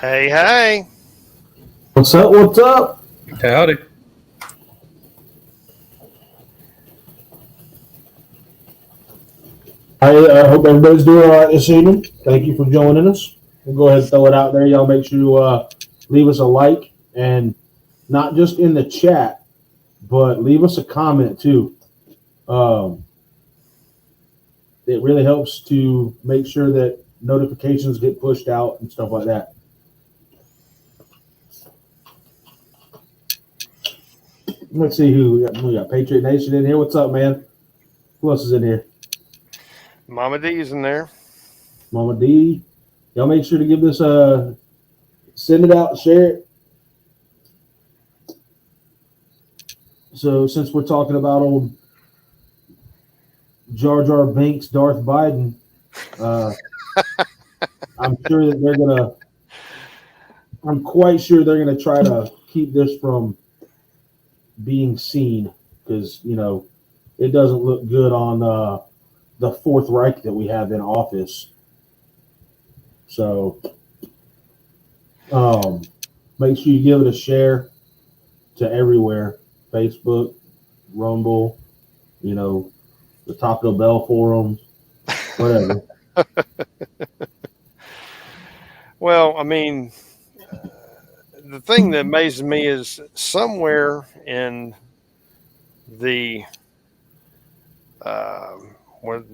Hey, hey. What's up? What's up? Howdy. I hope everybody's doing all right this evening. Thank you for joining us. We'll go ahead and throw it out there. Y'all make sure you leave us a like, and not just in the chat, but leave us a comment too. It really helps to make sure that notifications get pushed out and stuff like that. Let's see who we got. Patriot Nation in here. What's up, man? Who else is in here? Mama D's in there. Mama D. Y'all make sure to give this send it out, share it. So since we're talking about old Jar Jar Binks, Darth Biden, I'm quite sure they're gonna try to keep this from being seen, because it doesn't look good on the Fourth Reich that we have in office. So make sure you give it a share to everywhere. Facebook, Rumble, the Taco Bell forums, whatever. Well, I mean, the thing that amazes me is somewhere in the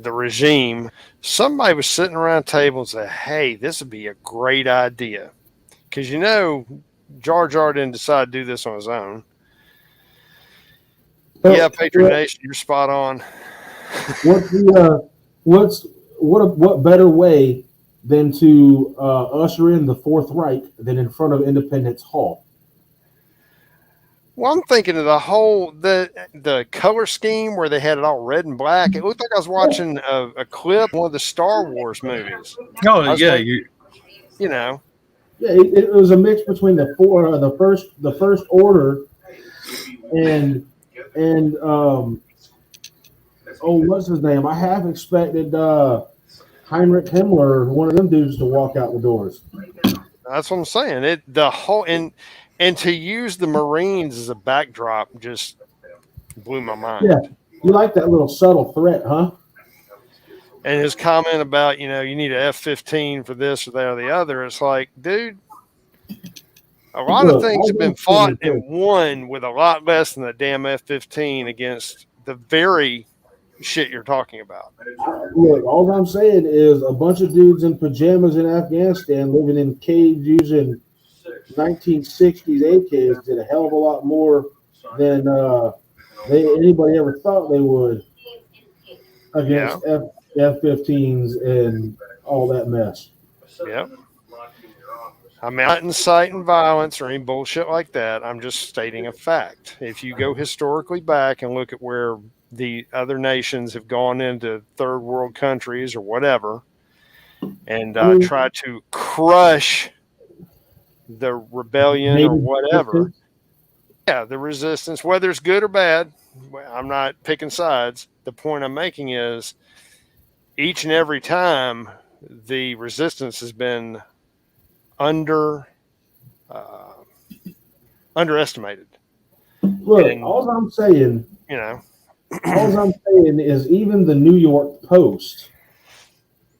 regime, somebody was sitting around a table and said, hey, this would be a great idea. Because Jar Jar didn't decide to do this on his own. Yeah, Patriot Nation, you're spot on. What better way than to usher in the Fourth Reich than in front of Independence Hall? Well, I'm thinking of the color scheme where they had it all red and black. It looked like I was watching a clip of one of the Star Wars movies. Oh yeah, Yeah, it was a mix between the first order and what's his name? I have expected Heinrich Himmler, one of them dudes, to walk out the doors. That's what I'm saying. And to use the Marines as a backdrop just blew my mind. Yeah, you like that little subtle threat, huh? And his comment about, you need an F-15 for this or that or the other. It's like, dude, a lot of things have been fought and won with a lot less than the damn F-15 against the very shit you're talking about. Look, all I'm saying is a bunch of dudes in pajamas in Afghanistan living in caves using 1960s AKs did a hell of a lot more than anybody ever thought they would against F-15s and all that mess. Yep. I'm not inciting violence or any bullshit like that. I'm just stating a fact. If you go historically back and look at where the other nations have gone into third world countries or whatever and try to crush the rebellion or whatever. Yeah, the resistance, whether it's good or bad, I'm not picking sides. The point I'm making is each and every time the resistance has been underestimated. Look, all I'm saying is even the New York Post,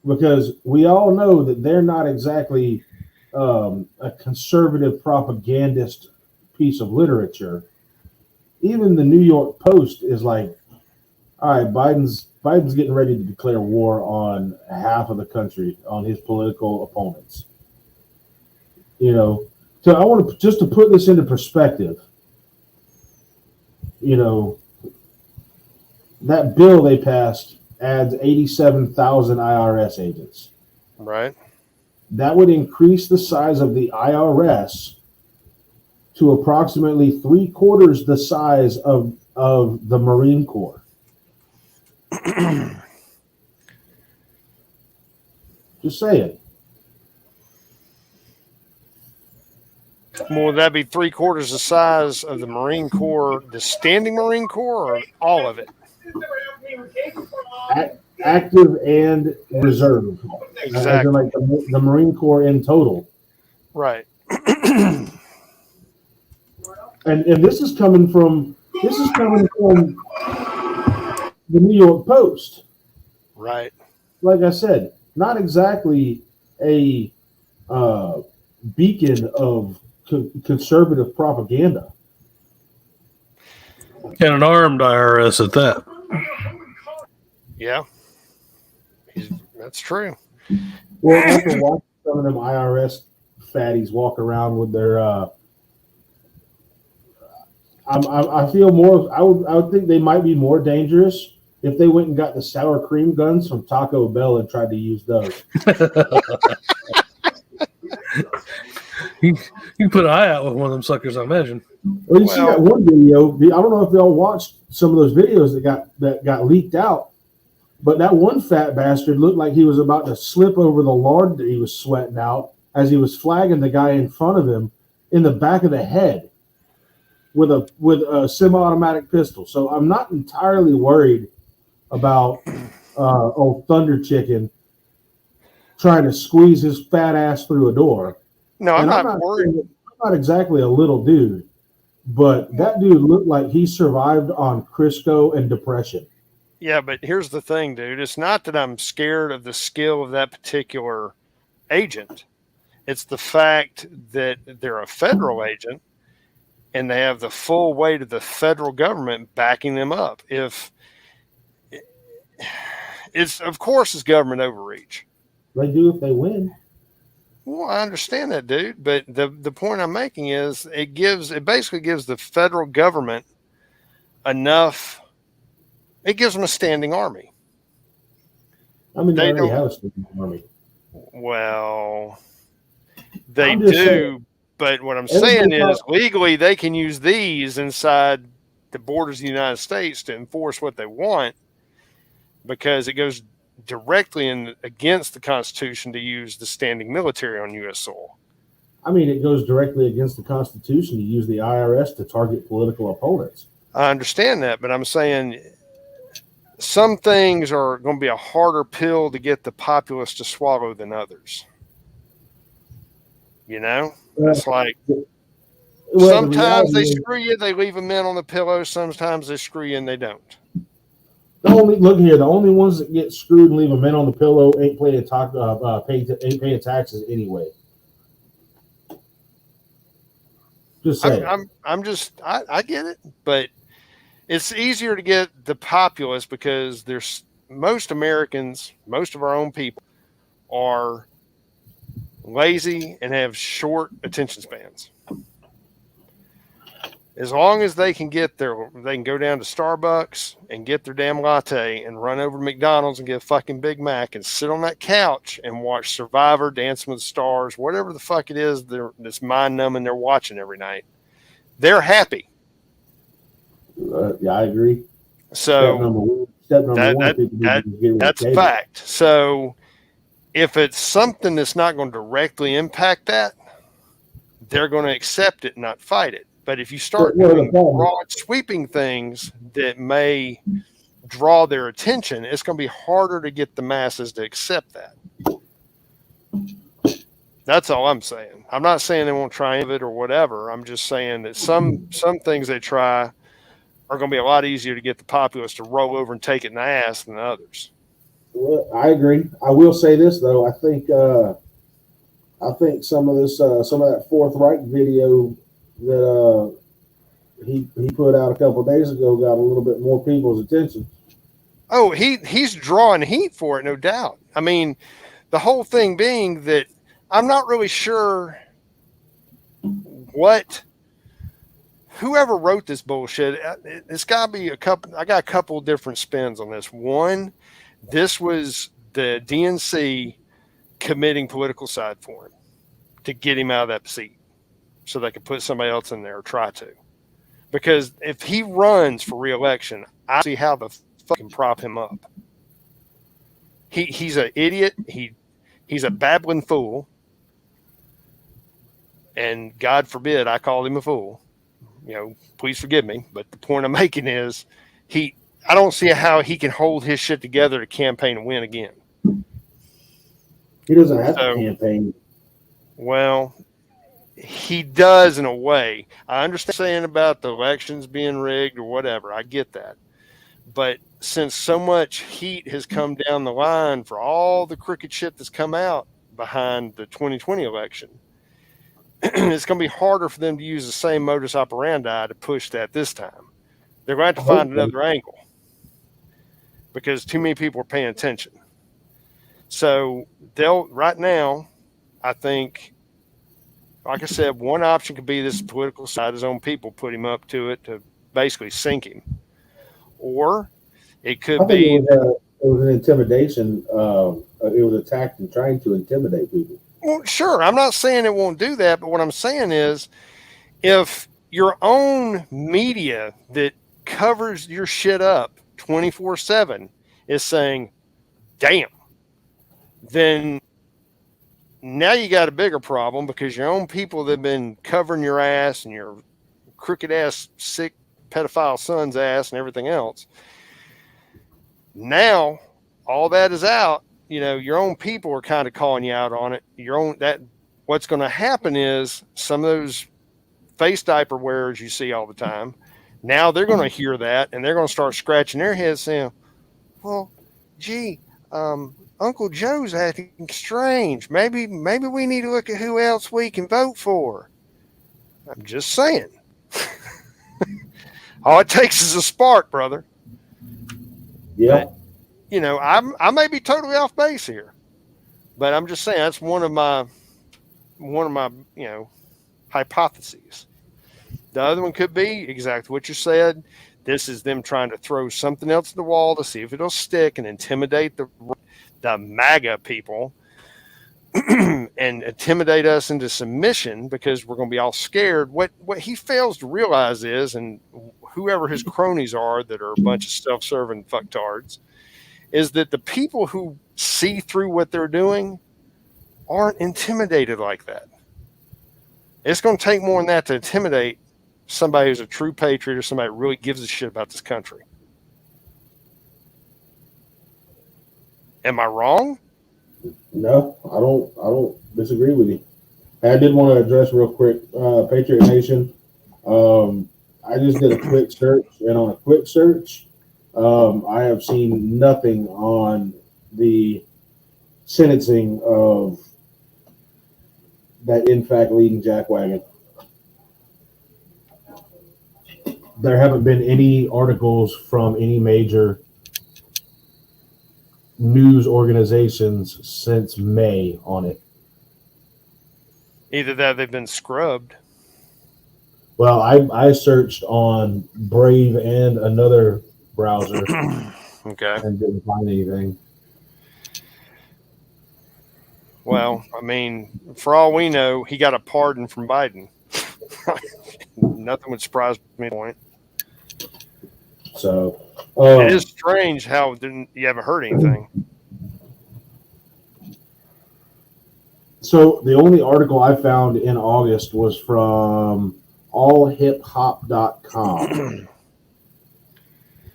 because we all know that they're not exactly a conservative propagandist piece of literature. Even the New York Post is like, all right, Biden's getting ready to declare war on half of the country, on his political opponents. So I want to put this into perspective. That bill they passed adds 87,000 IRS agents. Right. That would increase the size of the IRS to approximately 3/4 the size of the Marine Corps. Just saying. Well, would that be 3/4 the size of the Marine Corps, the standing Marine Corps, or all of it? Active and reserve. Exactly. Like the Marine Corps in total. Right. And this is coming from the New York Post. Right. Like I said, not exactly a beacon of conservative propaganda. And an armed IRS at that. Yeah. That's true. Well, after watching some of them IRS fatties walk around with their, I feel more. I would think they might be more dangerous if they went and got the sour cream guns from Taco Bell and tried to use those. You can put an eye out with one of them suckers, I imagine. Well, you see that one video. I don't know if y'all watched some of those videos that got leaked out, but that one fat bastard looked like he was about to slip over the lard that he was sweating out as he was flagging the guy in front of him in the back of the head with a semi-automatic pistol. So I'm not entirely worried about old Thunder Chicken trying to squeeze his fat ass through a door. No, I'm not worried. I'm not exactly a little dude, but that dude looked like he survived on Crisco and depression. Yeah, but here's the thing, dude. It's not that I'm scared of the skill of that particular agent. It's the fact that they're a federal agent and they have the full weight of the federal government backing them up. If it's, of course, it's government overreach. They do if they win. Well, I understand that, dude. But the point I'm making is it basically gives the federal government enough. It gives them a standing army. I mean, they already have a standing army. Well, they do. Saying, but what I'm saying is legally they can use these inside the borders of the United States to enforce what they want because it goes directly against the Constitution to use the standing military on U.S. soil. I mean, it goes directly against the Constitution to use the IRS to target political opponents. I understand that, but I'm saying some things are going to be a harder pill to get the populace to swallow than others. You know? It's like sometimes they screw you, they leave them in on the pillow. Sometimes they screw you and they don't. The only ones that get screwed and leave them in on the pillow ain't paying taxes anyway. Just saying. I get it, but it's easier to get the populace because there's most Americans, most of our own people are lazy and have short attention spans. As long as they can they can go down to Starbucks and get their damn latte and run over to McDonald's and get a fucking Big Mac and sit on that couch and watch Survivor, Dancing with the Stars, whatever the fuck it is that's mind numbing they're watching every night. They're happy. Yeah, I agree. So that's a fact. So if it's something that's not going to directly impact that, they're going to accept it and not fight it. But if you start doing broad sweeping things that may draw their attention, it's going to be harder to get the masses to accept that. That's all I'm saying. I'm not saying they won't try any of it or whatever. I'm just saying that some things they try are going to be a lot easier to get the populace to roll over and take it in the ass than others. Well, I agree. I will say this though. I think some of that Fourth Reich video that he put out a couple of days ago got a little bit more people's attention. Oh, he's drawing heat for it, no doubt. I mean, the whole thing being that I'm not really sure whoever wrote this bullshit. It's got to be I got a couple of different spins on this. One, this was the DNC committing political side for him to get him out of that seat so they could put somebody else in there or try to. Because if he runs for re-election, I see how the fucking prop him up. He's an idiot. He's a babbling fool. And God forbid I called him a fool. You know, please forgive me. But the point I'm making is I don't see how he can hold his shit together to campaign and win again. He doesn't have to campaign. Well, he does in a way. I understand about the elections being rigged or whatever. I get that. But since so much heat has come down the line for all the crooked shit that's come out behind the 2020 election, it's going to be harder for them to use the same modus operandi to push that this time. They're going to have to find another angle because too many people are paying attention. So right now, I think, like I said, one option could be this political side, his own people put him up to it to basically sink him. Or it could be. It was an intimidation. It was attacked and trying to intimidate people. Well, sure. I'm not saying it won't do that, but what I'm saying is if your own media that covers your shit up 24/7 is saying, damn, then now you got a bigger problem because your own people that have been covering your ass and your crooked ass, sick pedophile son's ass and everything else. Now all that is out. Your own people are kind of calling you out on it. What's going to happen is some of those face diaper wearers you see all the time, now they're going to hear that and they're going to start scratching their heads saying, well, gee, Uncle Joe's acting strange. Maybe we need to look at who else we can vote for. I'm just saying. All it takes is a spark, brother. Yeah. I may be totally off base here, but I'm just saying that's one of my hypotheses. The other one could be exactly what you said. This is them trying to throw something else at the wall to see if it'll stick and intimidate the MAGA people and intimidate us into submission because we're going to be all scared. What he fails to realize is, and whoever his cronies are that are a bunch of self-serving fucktards, is that the people who see through what they're doing aren't intimidated like that. It's going to take more than that to intimidate somebody who's a true patriot or somebody who really gives a shit about this country. Am I wrong? No, I don't disagree with you. I did want to address real quick, Patriot Nation. I just did a quick search, and on a quick search, I have seen nothing on the sentencing of that in fact leading jackwagon. There haven't been any articles from any major news organizations since May on it. Either that or they've been scrubbed. Well, I searched on Brave and another browser Okay. and didn't find anything. Well, I mean, for all we know, he got a pardon from Biden. Nothing would surprise me at this point. So it is strange how you haven't heard anything. So the only article I found in August was from allhiphop.com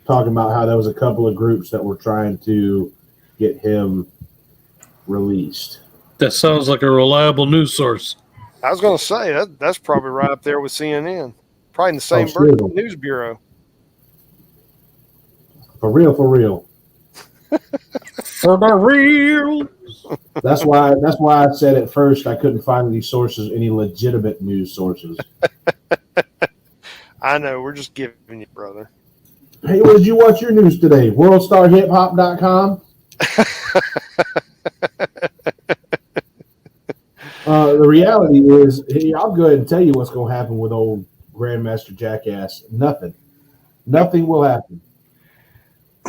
talking about how there was a couple of groups that were trying to get him released. That sounds like a reliable news source. I was going to say that's probably right up there with CNN. Probably in the same news bureau. For real. For the real. That's why I said at first I couldn't find any sources, any legitimate news sources. I know, we're just giving you, brother. Hey, where did you watch your news today? WorldStarHipHop.com? The reality is, I'll go ahead and tell you what's going to happen with old Grandmaster Jackass. Nothing will happen.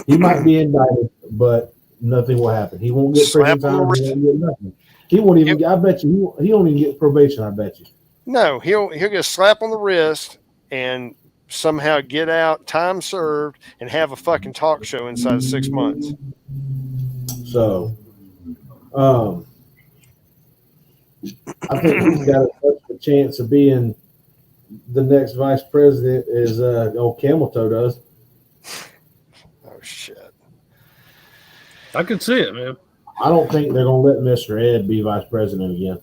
He might be indicted, but nothing will happen. He won't get prison time. He won't get nothing. He won't even. I bet you he won't even get probation. I bet you. No, he'll get a slap on the wrist and somehow get out, time served, and have a fucking talk show inside of 6 months. So, I think he's got a chance of being the next vice president as old Camel Toe does. Oh shit! I can see it, man. I don't think they're going to let Mr. Ed be vice president again.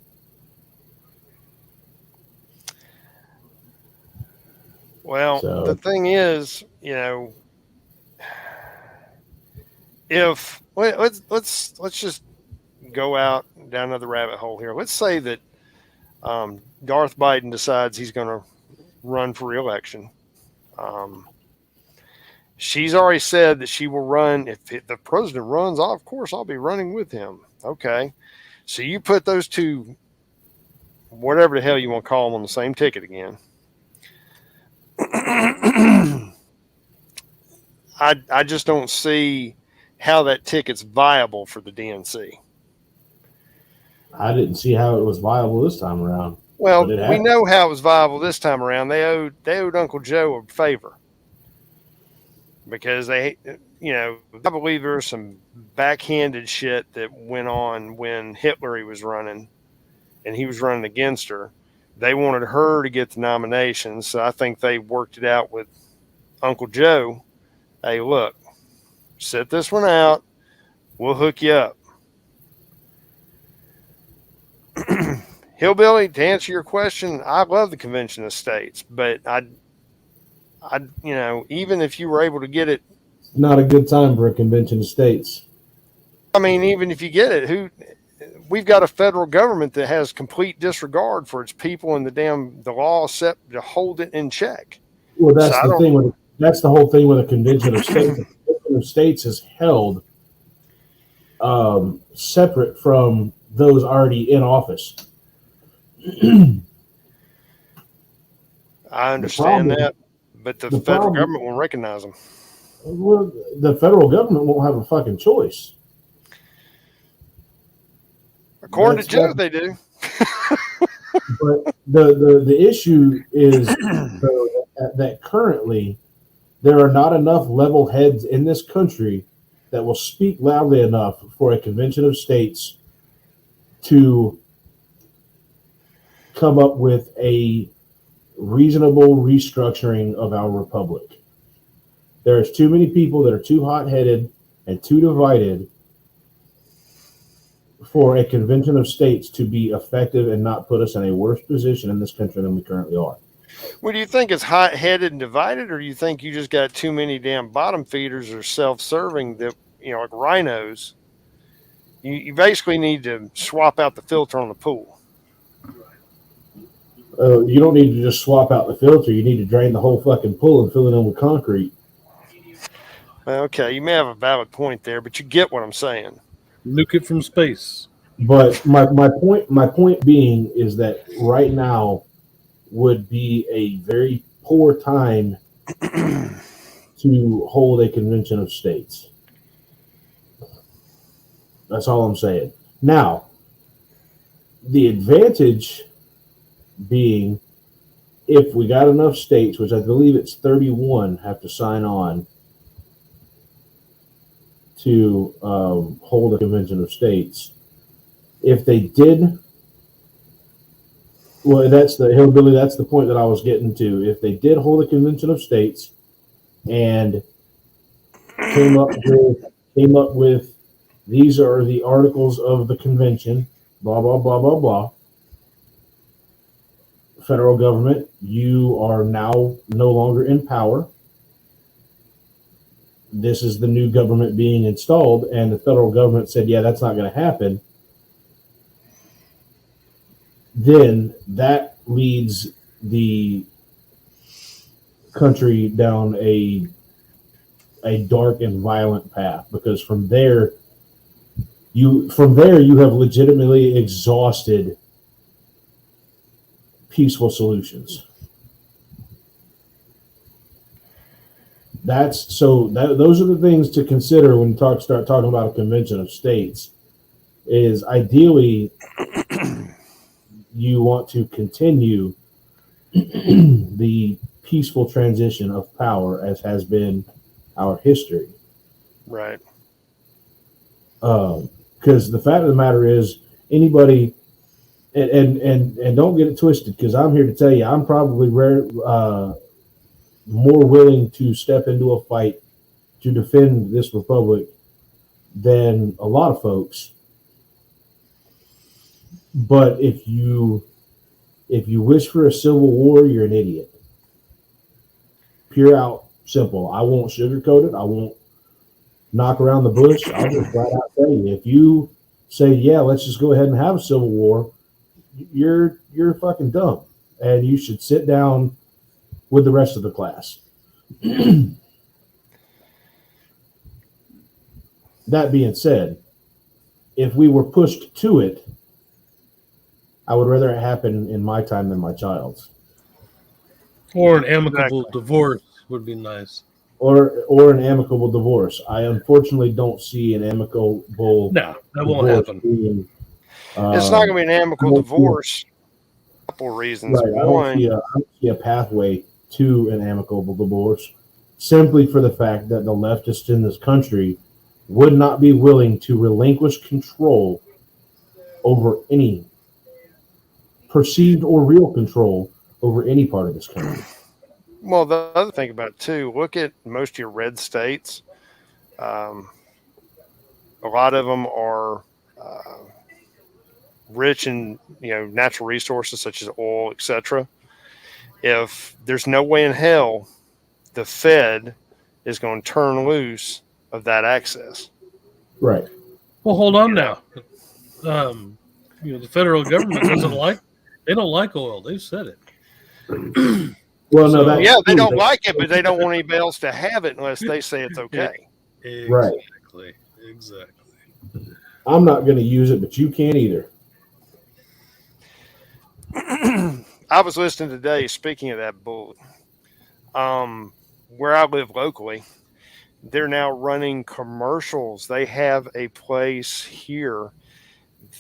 Well, the So thing is, if let's just go out down another rabbit hole here. Let's say that Darth Biden decides he's going to run for reelection. Um, she's already said that she will run if the president runs. Of course, I'll be running with him. Okay, so you put those two, whatever the hell you want to call them, on the same ticket again. I just don't see how that ticket's viable for the DNC. I didn't see how it was viable this time around. Well, But it we happened. know how it was viable this time around. They owed Uncle Joe a favor because I believe there was some backhanded shit that went on when Hitler was running, and he was running against her. They wanted her to get the nomination, so I think they worked it out with Uncle Joe. Hey, look, sit this one out. We'll hook you up. Hillbilly, to answer your question, I love the Convention of States, but even if you were able to get it, Not a good time for a convention of states. I mean, even if you get it, we've got a federal government that has complete disregard for its people and the law set to hold it in check. Well, So that's the thing. That's the whole thing with a convention of states. The convention of states is held separate from those already in office. I understand that, but the federal problem- government won't recognize them. Well, the federal government won't have a fucking choice. According to Joe, they do. But the issue is that currently there are not enough level heads in this country that will speak loudly enough for a convention of states to come up with a reasonable restructuring of our republic. There's too many people that are too hot-headed and too divided for a convention of states to be effective and not put us in a worse position in this country than we currently are. Well, do you think it's hot-headed and divided, or do you think you just got too many damn bottom feeders or self-serving that, like rhinos? You basically need to swap out the filter on the pool. You don't need to just swap out the filter. You need to drain the whole fucking pool and fill it in with concrete. Okay, you may have a valid point there, but you get what I'm saying. Nuke it from space. But my point being is that right now would be a very poor time to hold a convention of states. That's all I'm saying. Now, the advantage being, if we got enough states, which I believe it's 31, have to sign on to hold a convention of states. If they did, well, that's the Hillbilly. That's the point that I was getting to. If they did hold a convention of states and came up with these are the articles of the convention, blah blah blah blah blah. Federal government, you are now no longer in power. This is the new government being installed, and the federal government said, yeah, that's not going to happen. Then that leads the country down a dark and violent path, because from there you have legitimately exhausted peaceful solutions. Those are the things to consider when you start talking about a convention of states. Is ideally you want to continue the peaceful transition of power as has been our history. Right. Because the fact of the matter is, anybody, and don't get it twisted, because I'm here to tell you, I'm probably more willing to step into a fight to defend this republic than a lot of folks. But if you wish for a civil war, you're an idiot. pure out simple. I won't sugarcoat it. I won't knock around the bush. I'll just flat out tell you. If you say, yeah, let's just go ahead and have a civil war, you're fucking dumb. And you should sit down with the rest of the class. That being said, if we were pushed to it, I would rather it happen in my time than my child's. Or an amicable divorce would be nice. Or an amicable divorce. I unfortunately don't see an amicable. No, that won't happen. Being, it's not going to be an amicable divorce. A couple reasons. Right, One, I don't see a pathway to an amicable divorce, simply for the fact that the leftists in this country would not be willing to relinquish control over any perceived or real control over any part of this country. well, the other thing about it too, look at most of your red states. A lot of them are rich in natural resources such as oil, etc. If there's no way in hell the Fed is going to turn loose of that access. Right. Well, hold on now. The federal government they don't like oil. They've said it. Well, no, that's yeah, they true. don't like it, but they don't want anybody else to have it unless they say it's okay. Exactly. I'm not going to use it, but you can't either. I was listening today, speaking of that bull, where I live locally, they're now running commercials. They have a place here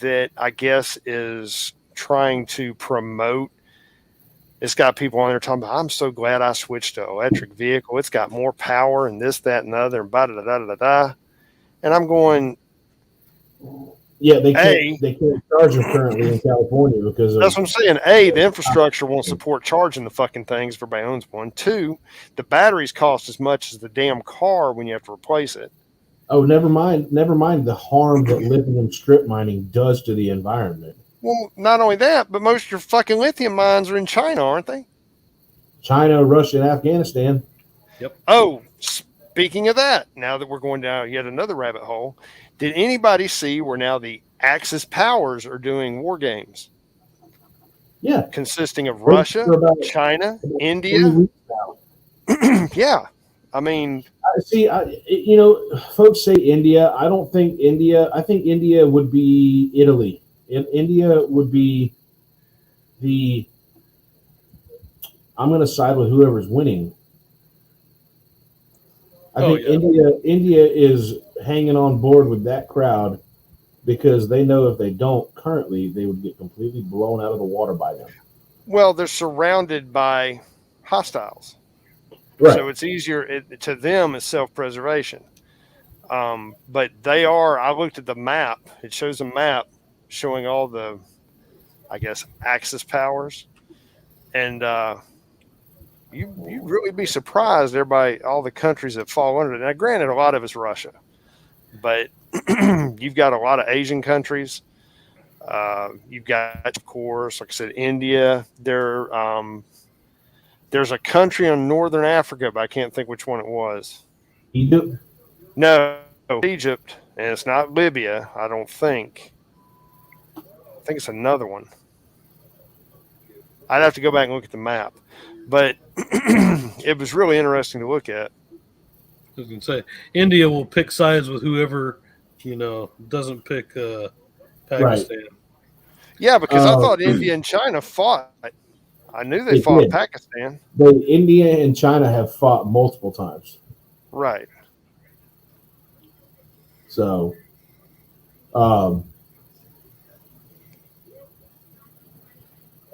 that I guess is trying to promote. It's got people on there talking about, I'm so glad I switched to electric vehicle. It's got more power and this, that, and the other, and da-da-da-da-da-da. And I'm going, yeah, they can't charge them currently in California because that's what I'm saying. A, the infrastructure won't support charging the fucking things if everybody owns one. Two, the batteries cost as much as the damn car when you have to replace it. Oh, never mind the harm that lithium strip mining does to the environment. Well, not only that, but most of your fucking lithium mines are in China, aren't they? China, Russia, and Afghanistan. Yep. Oh, speaking of that, now that we're going down yet another rabbit hole, did anybody see where now the Axis powers are doing war games? Yeah. Consisting of Russia, China, India. Yeah. I mean, folks say India. I don't think India. I think India would be Italy. India would be I'm going to side with whoever's winning. I think India is hanging on board with that crowd because they know if they don't currently, they would get completely blown out of the water by them. Well, they're surrounded by hostiles. Right. So it's easier to them. It's self-preservation. But they are, I looked at the map. It shows a map showing all the, I guess, Axis powers. And you'd really be surprised all the countries that fall under it. Now, granted, a lot of it's Russia. But you've got a lot of Asian countries. You've got, of course, like I said, India. There's a country in northern Africa, but I can't think which one it was. Egypt? No, Egypt, and it's not Libya, I don't think. I think it's another one. I'd have to go back and look at the map. But it was really interesting to look at. I was going to say, India will pick sides with whoever, doesn't pick Pakistan. Right. Yeah, because I thought India and China fought. I knew they fought Pakistan. India and China have fought multiple times. Right. So,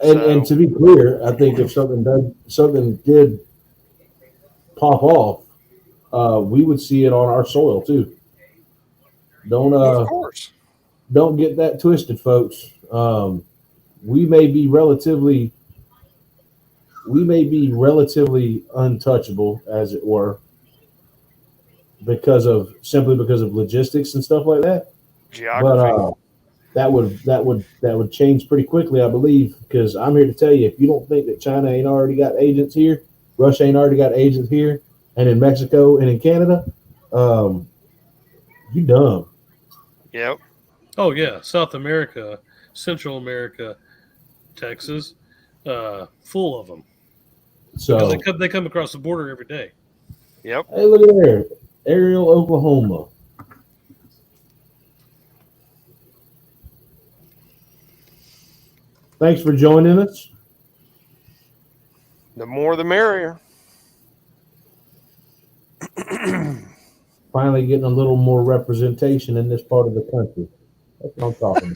and to be clear, I think if something did pop off, we would see it on our soil too. Of course. Don't get that twisted, folks. We may be relatively untouchable, as it were, because of logistics and stuff like that. Geography. But that would change pretty quickly, I believe, because I'm here to tell you, if you don't think that China ain't already got agents here, Russia ain't already got agents here and in Mexico and in Canada, you dumb. Yep. Oh yeah, South America, Central America, Texas, full of them because So they come across the border every day. Yep. hey, look at there, Ariel, Oklahoma. Thanks for joining us. The more the merrier. Finally getting a little more representation in this part of the country. That's what I'm talking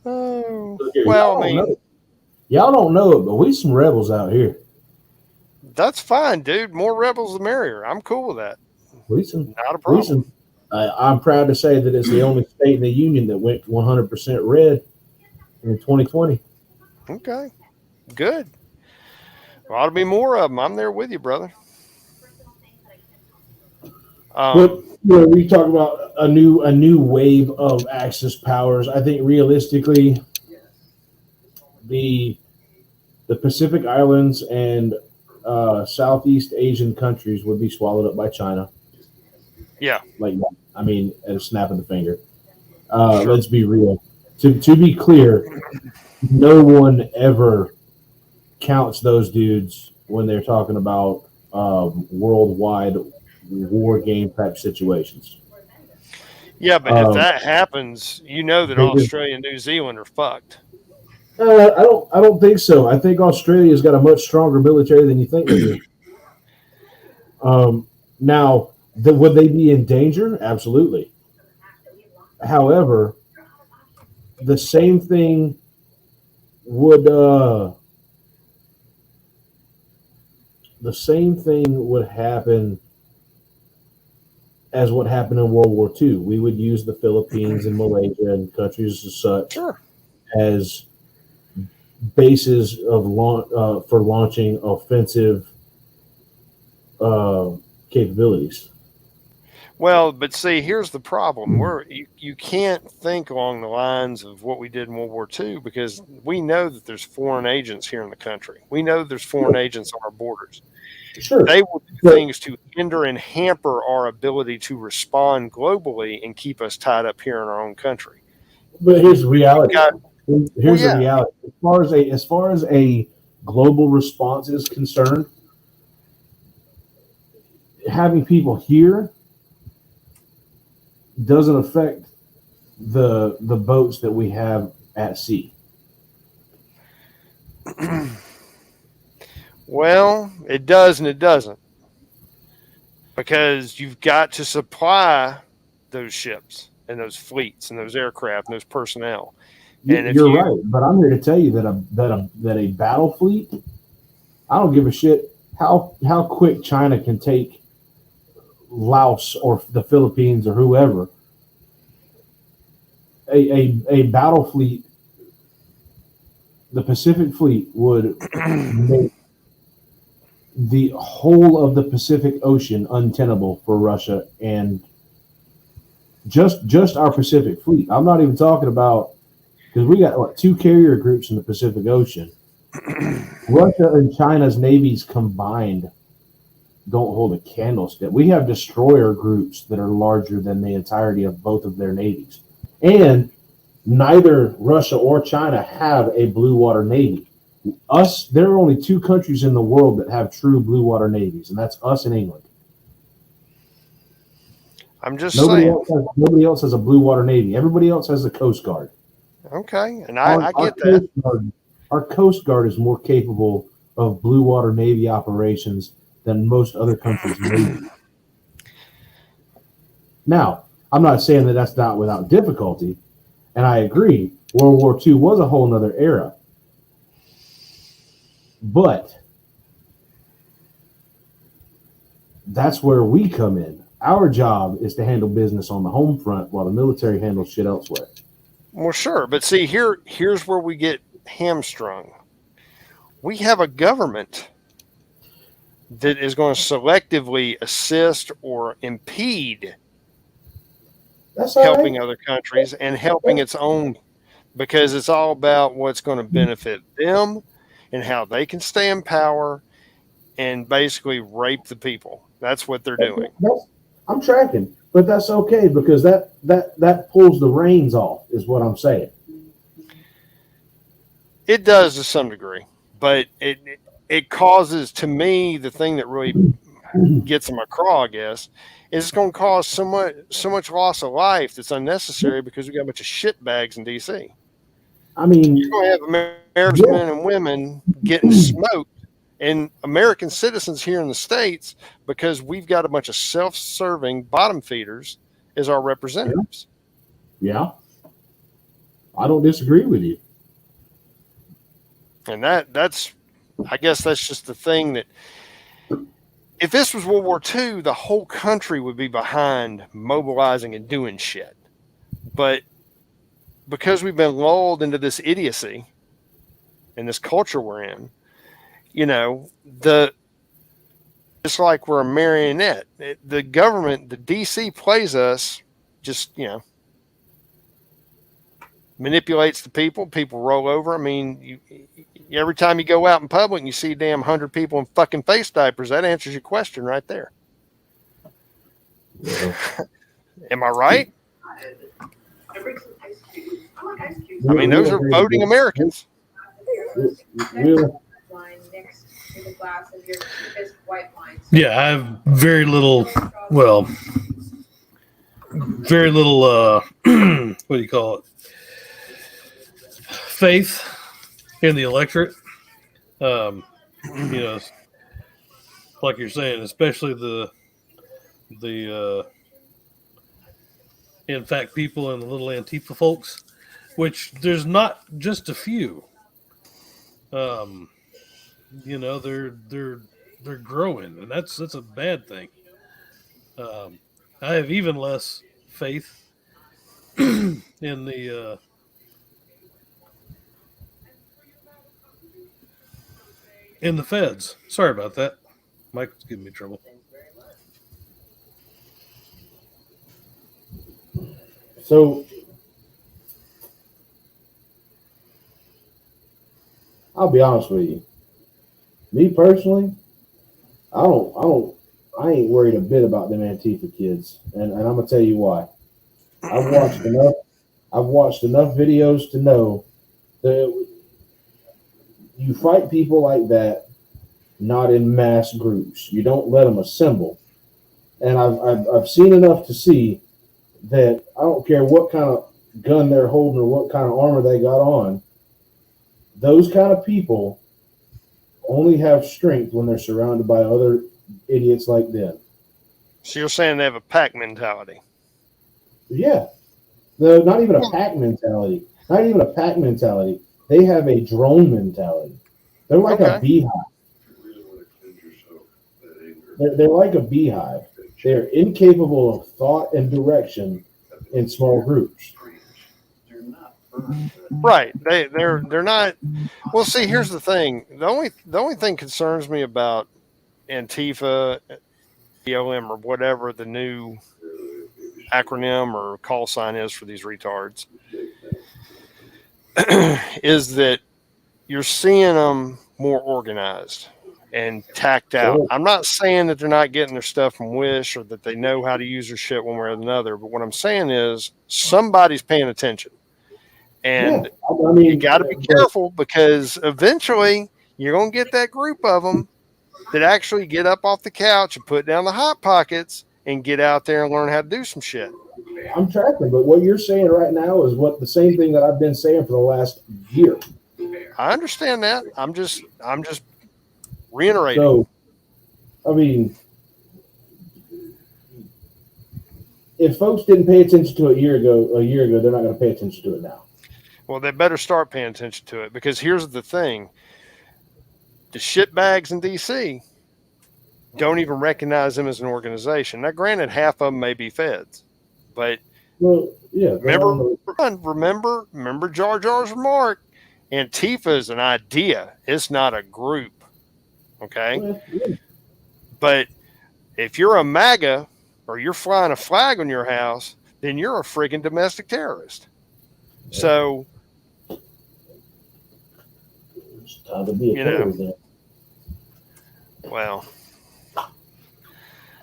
Oh, about. Here, well, I mean, y'all don't know it, but we some rebels out here. that's fine, dude. More rebels, the merrier. I'm cool with that. We some, Not a problem. we some. I'm proud to say that it's the only state in the union that went 100% red in 2020. Okay. Good. There ought to be more of them. I'm there with you, brother. But we talk about a new wave of Axis powers. I think realistically, the Pacific Islands and Southeast Asian countries would be swallowed up by China. Yeah. Like, I mean, at a snap of the finger. Sure. Let's be real. To be clear, no one ever counts those dudes when they're talking about worldwide war game type situations. Yeah, but if that happens, you know that Australia and New Zealand are fucked. I don't think so. I think Australia's got a much stronger military than you think they do. Now, would they be in danger? Absolutely. However, the same thing would happen as what happened in World War II. We would use the Philippines and Malaysia and countries as such as bases of for launching offensive capabilities. Well, but see, here's the problem. You can't think along the lines of what we did in World War II because we know that there's foreign agents here in the country. We know there's foreign agents on our borders. Sure. They will do things to hinder and hamper our ability to respond globally and keep us tied up here in our own country. But here's the reality. Here's the reality. As far as a global response is concerned, having people here doesn't affect the boats that we have at sea. Well, it does and it doesn't. Because you've got to supply those ships and those fleets and those aircraft and those personnel. And you're right, but I'm here to tell you that a battle fleet, I don't give a shit how quick China can take Laos or the Philippines or whoever. A battle fleet, the Pacific Fleet would make the whole of the Pacific Ocean untenable for Russia and just our Pacific Fleet. I'm not even talking about because we got 2 carrier groups in the Pacific Ocean. Russia and China's navies combined don't hold a candlestick. We have destroyer groups that are larger than the entirety of both of their navies. And neither Russia or China have a blue water navy. There are only 2 countries in the world that have true blue water navies, and that's us and England. I'm just saying. Nobody else has a blue water navy. Everybody else has a Coast Guard. Okay, and I get that. Our Coast Guard is more capable of blue water navy operations than most other countries' navy. Now, I'm not saying that that's not without difficulty, and I agree. World War II was a whole nother era. But that's where we come in. Our job is to handle business on the home front while the military handles shit elsewhere. Well, sure. But see, here's where we get hamstrung. We have a government that is going to selectively assist or impede helping other countries and helping its own because it's all about what's going to benefit them and how they can stay in power and basically rape the people. That's what they're doing. I'm tracking, but that's okay because that pulls the reins off, is what I'm saying. It does to some degree, but it causes, to me, the thing that really gets in my craw, I guess, is it's going to cause so much loss of life that's unnecessary because we got a bunch of shitbags in D.C. I mean, You're going to have American men and women getting smoked, and American citizens here in the States, because we've got a bunch of self-serving bottom feeders as our representatives. Yeah, I don't disagree with you. And that's, I guess that's just the thing that, if this was World War II, the whole country would be behind mobilizing and doing shit. But because we've been lulled into this idiocy and this culture we're in, it's like we're a marionette. The government, the DC plays us, just, manipulates the people. People roll over. I mean, every time you go out in public and you see damn 100 people in fucking face diapers, that answers your question right there. Yeah. Am I right? I mean, those are voting Americans. Yeah, I have very little, what do you call it? Faith in the electorate. Like you're saying, especially the in fact people and the little Antifa folks, which there's not just a few. They're growing, and that's a bad thing. I have even less faith in the feds. Sorry about that. Mike's giving me trouble. So I'll be honest with you. Me personally, I ain't worried a bit about them Antifa kids, and I'm gonna tell you why. I've watched enough videos to know that you fight people like that not in mass groups. You don't let them assemble. And I've seen enough to see that I don't care what kind of gun they're holding or what kind of armor they got on. Those kind of people only have strength when they're surrounded by other idiots like them. So you're saying they have a pack mentality? Yeah. No, not even a pack mentality. Not even a pack mentality. They have a drone mentality. They're like a beehive. They're like a beehive. They're incapable of thought and direction in small groups. Right. They're not. Well, see, here's the thing. The only thing concerns me about Antifa, BLM, or whatever the new acronym or call sign is for these retards, is that you're seeing them more organized and tacked out. I'm not saying that they're not getting their stuff from Wish or that they know how to use their shit one way or another, but what I'm saying is somebody's paying attention. And you got to be careful, because eventually you're going to get that group of them that actually get up off the couch and put down the hot pockets and get out there and learn how to do some shit. I'm tracking, but what you're saying right now is the same thing that I've been saying for the last year. I understand that. I'm just reiterating. So, I mean, if folks didn't pay attention to it a year ago, they're not going to pay attention to it now. Well, they better start paying attention to it, because here's the thing. The shitbags in D.C. don't even recognize them as an organization. Now, granted, half of them may be feds, but remember Jar Jar's remark, Antifa is an idea. It's not a group. Okay? But if you're a MAGA or you're flying a flag on your house, then you're a friggin' domestic terrorist. So There'd be a You know. killer there. Well,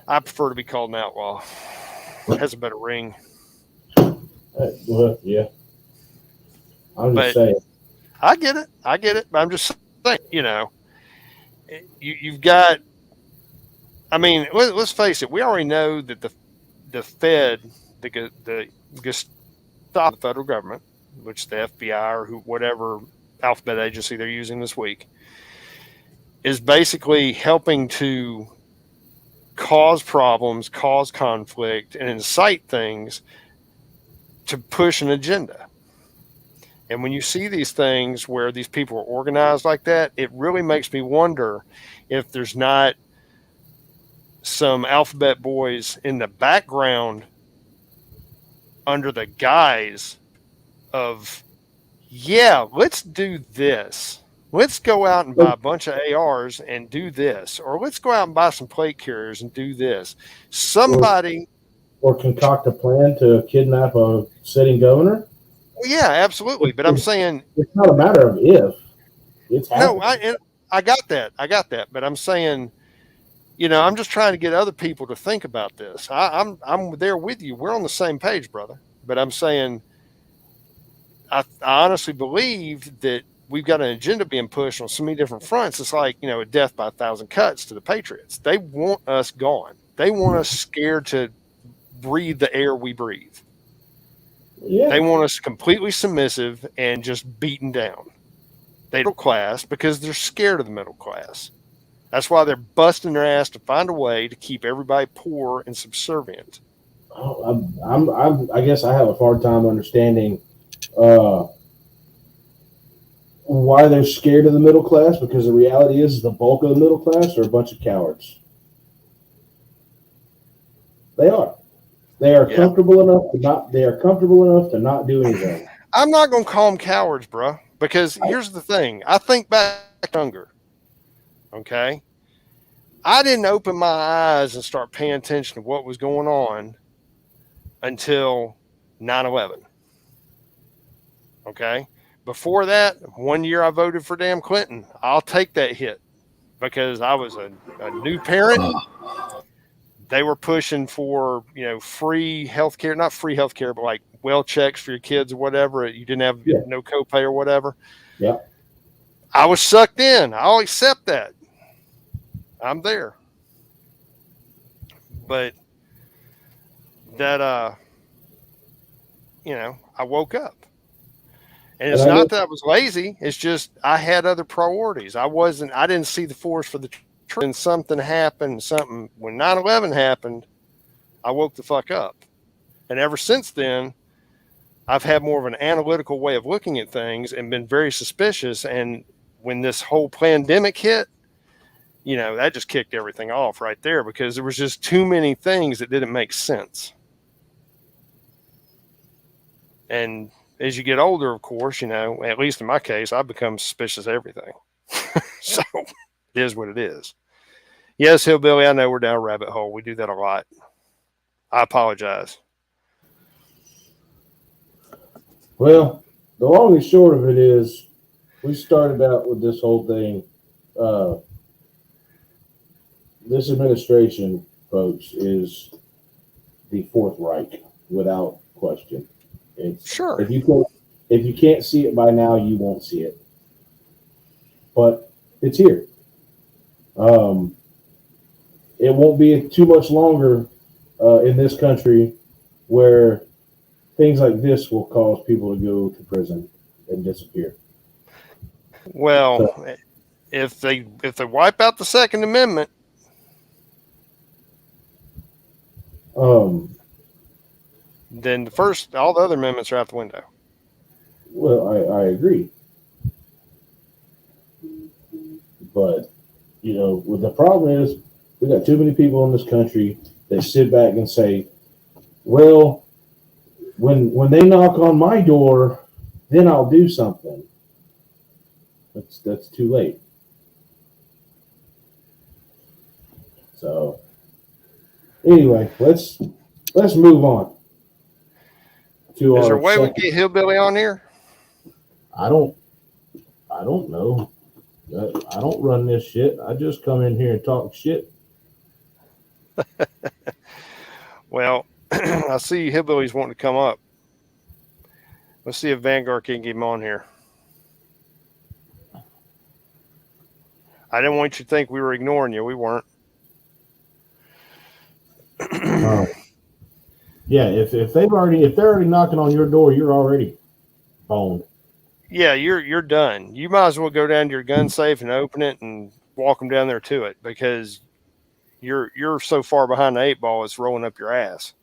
I prefer to be called an outlaw. It has a better ring. Well, yeah. I'm just But saying. I get it. But I'm just saying, you've got. I mean, let's face it. We already know that the Fed, the Gestapo, the federal government, which the FBI or whatever alphabet agency they're using this week, is basically helping to cause problems, cause conflict, and incite things to push an agenda. And when you see these things where these people are organized like that, it really makes me wonder if there's not some alphabet boys in the background under the guise of, yeah, let's do this. Let's go out and buy a bunch of ARs and do this. Or let's go out and buy some plate carriers and do this. Somebody. Or concoct a plan to kidnap a sitting governor? Well, yeah, absolutely. But I'm saying. It's not a matter of if. It's happening. No, I got that. But I'm saying, I'm just trying to get other people to think about this. I'm there with you. We're on the same page, brother. But I'm saying, I honestly believe that we've got an agenda being pushed on so many different fronts. It's like, a death by 1,000 cuts to the Patriots. They want us gone. They want us scared to breathe the air we breathe. Yeah. They want us completely submissive and just beaten down. They middle class because they're scared of the middle class. That's why they're busting their ass to find a way to keep everybody poor and subservient. I guess I have a hard time understanding why they're scared of the middle class, because the reality is the bulk of the middle class are a bunch of cowards. They are. They are comfortable enough to not. They are comfortable enough to not do anything. I'm not going to call them cowards, bro, because here's the thing. I think back younger. Okay, I didn't open my eyes and start paying attention to what was going on until 9/11. Okay, before that, 1 year I voted for damn Clinton. I'll take that hit because I was a new parent. They were pushing for, free healthcare, not free healthcare, but like well checks for your kids or whatever. You didn't have no copay or whatever. Yeah. I was sucked in. I'll accept that. I'm there. But that, I woke up. And it's not that I was lazy. It's just I had other priorities. I didn't see the forest for the tree. And something happened, when 9/11 happened, I woke the fuck up. And ever since then, I've had more of an analytical way of looking at things and been very suspicious. And when this whole pandemic hit, that just kicked everything off right there because there was just too many things that didn't make sense. And as you get older, of course, at least in my case, I become suspicious of everything. So it is what it is. Yes, Hillbilly, I know we're down a rabbit hole. We do that a lot. I apologize. Well, the long and short of it is we started out with this whole thing. This administration, folks, is the Fourth Reich without question. Sure. If you can't see it by now, you won't see it. But it's here. It won't be too much longer in this country where things like this will cause people to go to prison and disappear. Well, if they wipe out the Second Amendment, then all the other amendments are out the window. Well, I agree, but what the problem is, we got too many people in this country that sit back and say, well, when they knock on my door, then I'll do something. That's too late. So anyway, let's move on. Is there a way we can get Hillbilly on here? I don't know. I don't run this shit. I just come in here and talk shit. Well, I see Hillbilly's wanting to come up. Let's see if Vanguard can get him on here. I didn't want you to think we were ignoring you. We weren't. Yeah, if they're already knocking on your door, you're already boned. Yeah, you're done. You might as well go down to your gun safe and open it and walk them down there to it, because you're so far behind the 8 ball, it's rolling up your ass.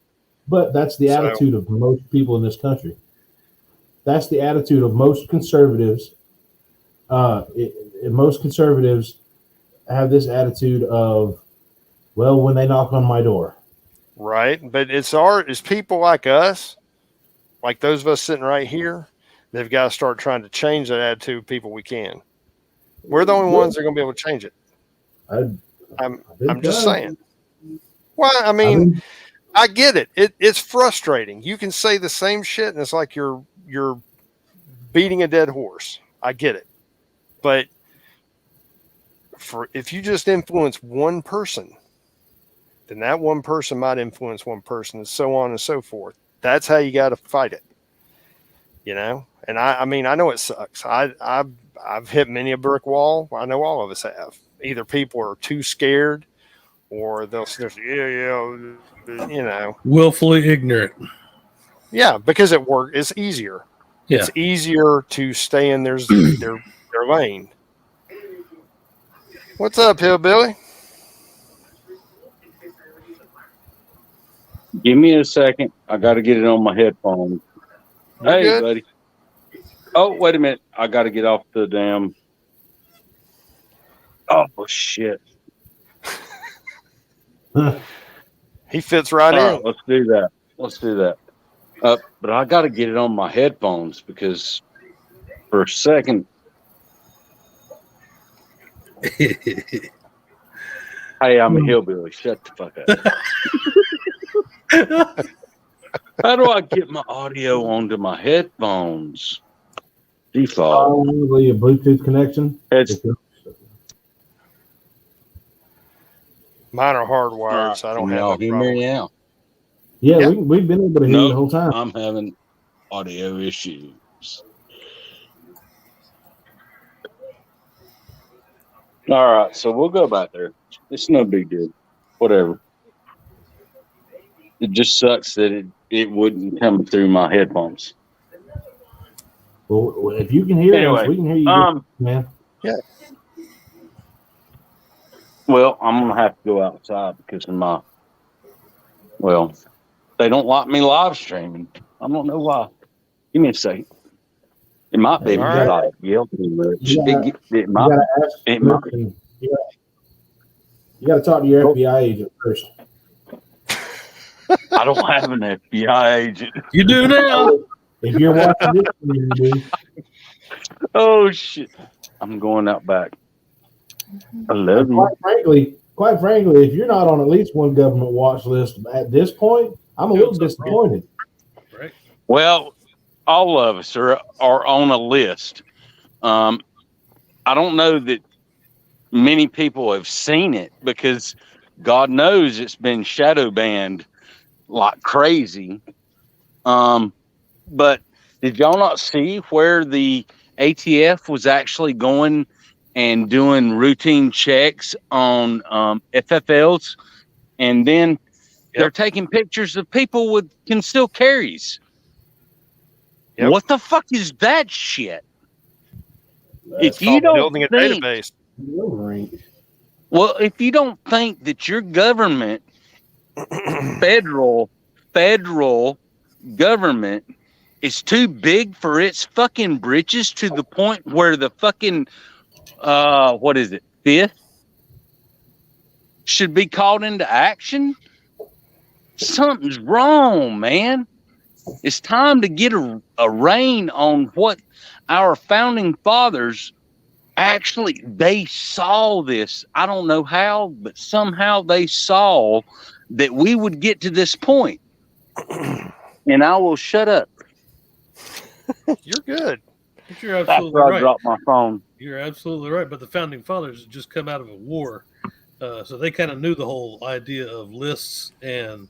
But that's the attitude of most people in this country. That's the attitude of most conservatives. Most conservatives have this attitude of, well, when they knock on my door. Right. But it's people like us, like those of us sitting right here, they've got to start trying to change that attitude. People we can. We're the only ones that are going to be able to change it. I'm just saying. Well, I mean, I get it. It's frustrating. You can say the same shit, and it's like you're beating a dead horse. I get it. But if you just influence one person, then that one person might influence one person, and so on and so forth. That's how you got to fight it. You know? And I mean, I know it sucks. I've hit many a brick wall. I know all of us have. Either people are too scared, or they'll just, you know, willfully ignorant. Yeah, because it's easier. Yeah. It's easier to stay in their lane. What's up, Hillbilly? Give me a second. I got to get it on my headphones. Hey, good? buddy. Oh, wait a minute. I got to get off the damn. Oh, shit. He fits right in. Right, let's do that. But I got to get it on my headphones, because for a second. Hey, I'm a hillbilly. Shut the fuck up. How do I get my audio onto my headphones? Default. Probably a Bluetooth connection. Mine are hardwired, so I don't have that problem. Now. Yeah, we've been able to hear you the whole time. I'm having audio issues. All right, so we'll go back there. It's no big deal. Whatever. It just sucks that it wouldn't come through my headphones. Well, if you can hear us, we can hear you, man. Yeah. Well, I'm gonna have to go outside because of they don't like me live streaming. I don't know why. Give me a second. It might be because I yelled too much. You got to talk to your FBI agent first. I don't have an FBI agent. You do now. If you're watching this, you do. Oh shit! I'm going out back. I love you. Quite frankly, if you're not on at least one government watch list at this point, I'm a little disappointed. Right. Well, all of us are on a list. I don't know that many people have seen it, because God knows it's been shadow banned like crazy. But did y'all not see where the ATF was actually going and doing routine checks on FFLs, and then they're taking pictures of people with concealed carries? Yep. What the fuck is that shit? If you don't building a database. Well, if you don't think that your government, federal government, is too big for its fucking britches, to the point where the fucking fifth should be called into action, something's wrong, man. It's time to get a rein on what our founding fathers actually, they saw this. I don't know how, but somehow they saw that we would get to this point. And I will shut up. You're good. You're absolutely After I right. drop my phone. You're absolutely right. But the founding fathers had just come out of a war, so they kind of knew the whole idea of lists and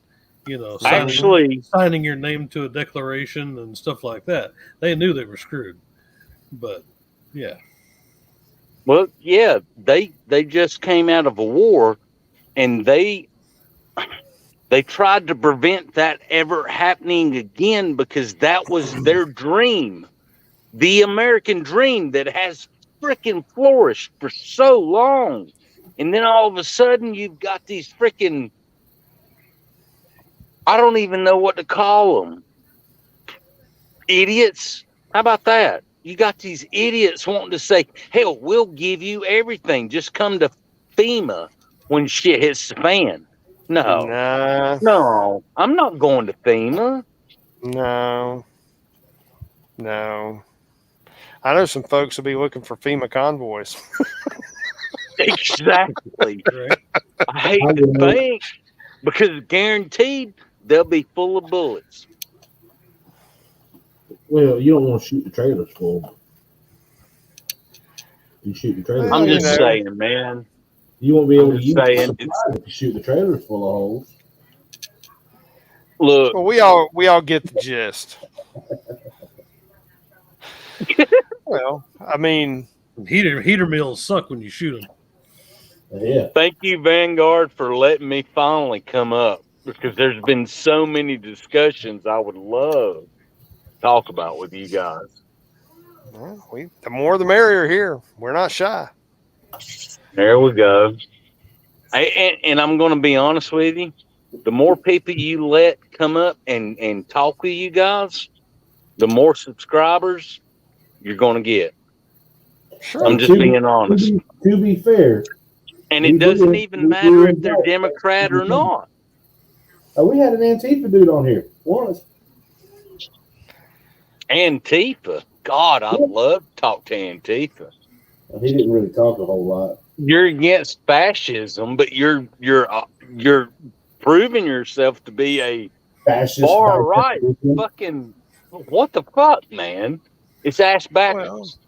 Actually, signing your name to a declaration and stuff like that. They knew they were screwed. But yeah, well, yeah, they just came out of a war, and they tried to prevent that ever happening again because that was their dream, the American dream that has freaking flourished for so long. And then all of a sudden, you've got these freaking, I don't even know what to call them, idiots. How about that? You got these idiots wanting to say, hell, we'll give you everything. Just come to FEMA when shit hits the fan. No, Nah, no, I'm not going to FEMA. no, no. I know some folks will be looking for FEMA convoys. Exactly. right. I hate I to would- think because guaranteed they'll be full of bullets. Well, you don't want to shoot the trailers full. You shoot the trailers. Well, I'm full. just saying, man. You won't be able I'm to just use the saying, supplies if you shoot the trailers full of holes. Look, Well, we all get the gist. Well, I mean, Heater mills suck when you shoot them. Yeah. thank you, Vanguard, for letting me finally come up because there's been so many discussions I would love to talk about with you guys. well, the more the merrier here. We're not shy. There we go. And I'm going to be honest with you. The more people you let come up and talk with you guys, the more subscribers you're going to get. Sure. I'm just being honest. To be fair, And it doesn't even matter if they're Democrat or not. We had an Antifa dude on here once. Antifa. God, I'd love to talk to Antifa. He didn't really talk a whole lot. You're against fascism, but you're proving yourself to be a Fascist. far right fucking. What the fuck, man? It's ass backwards.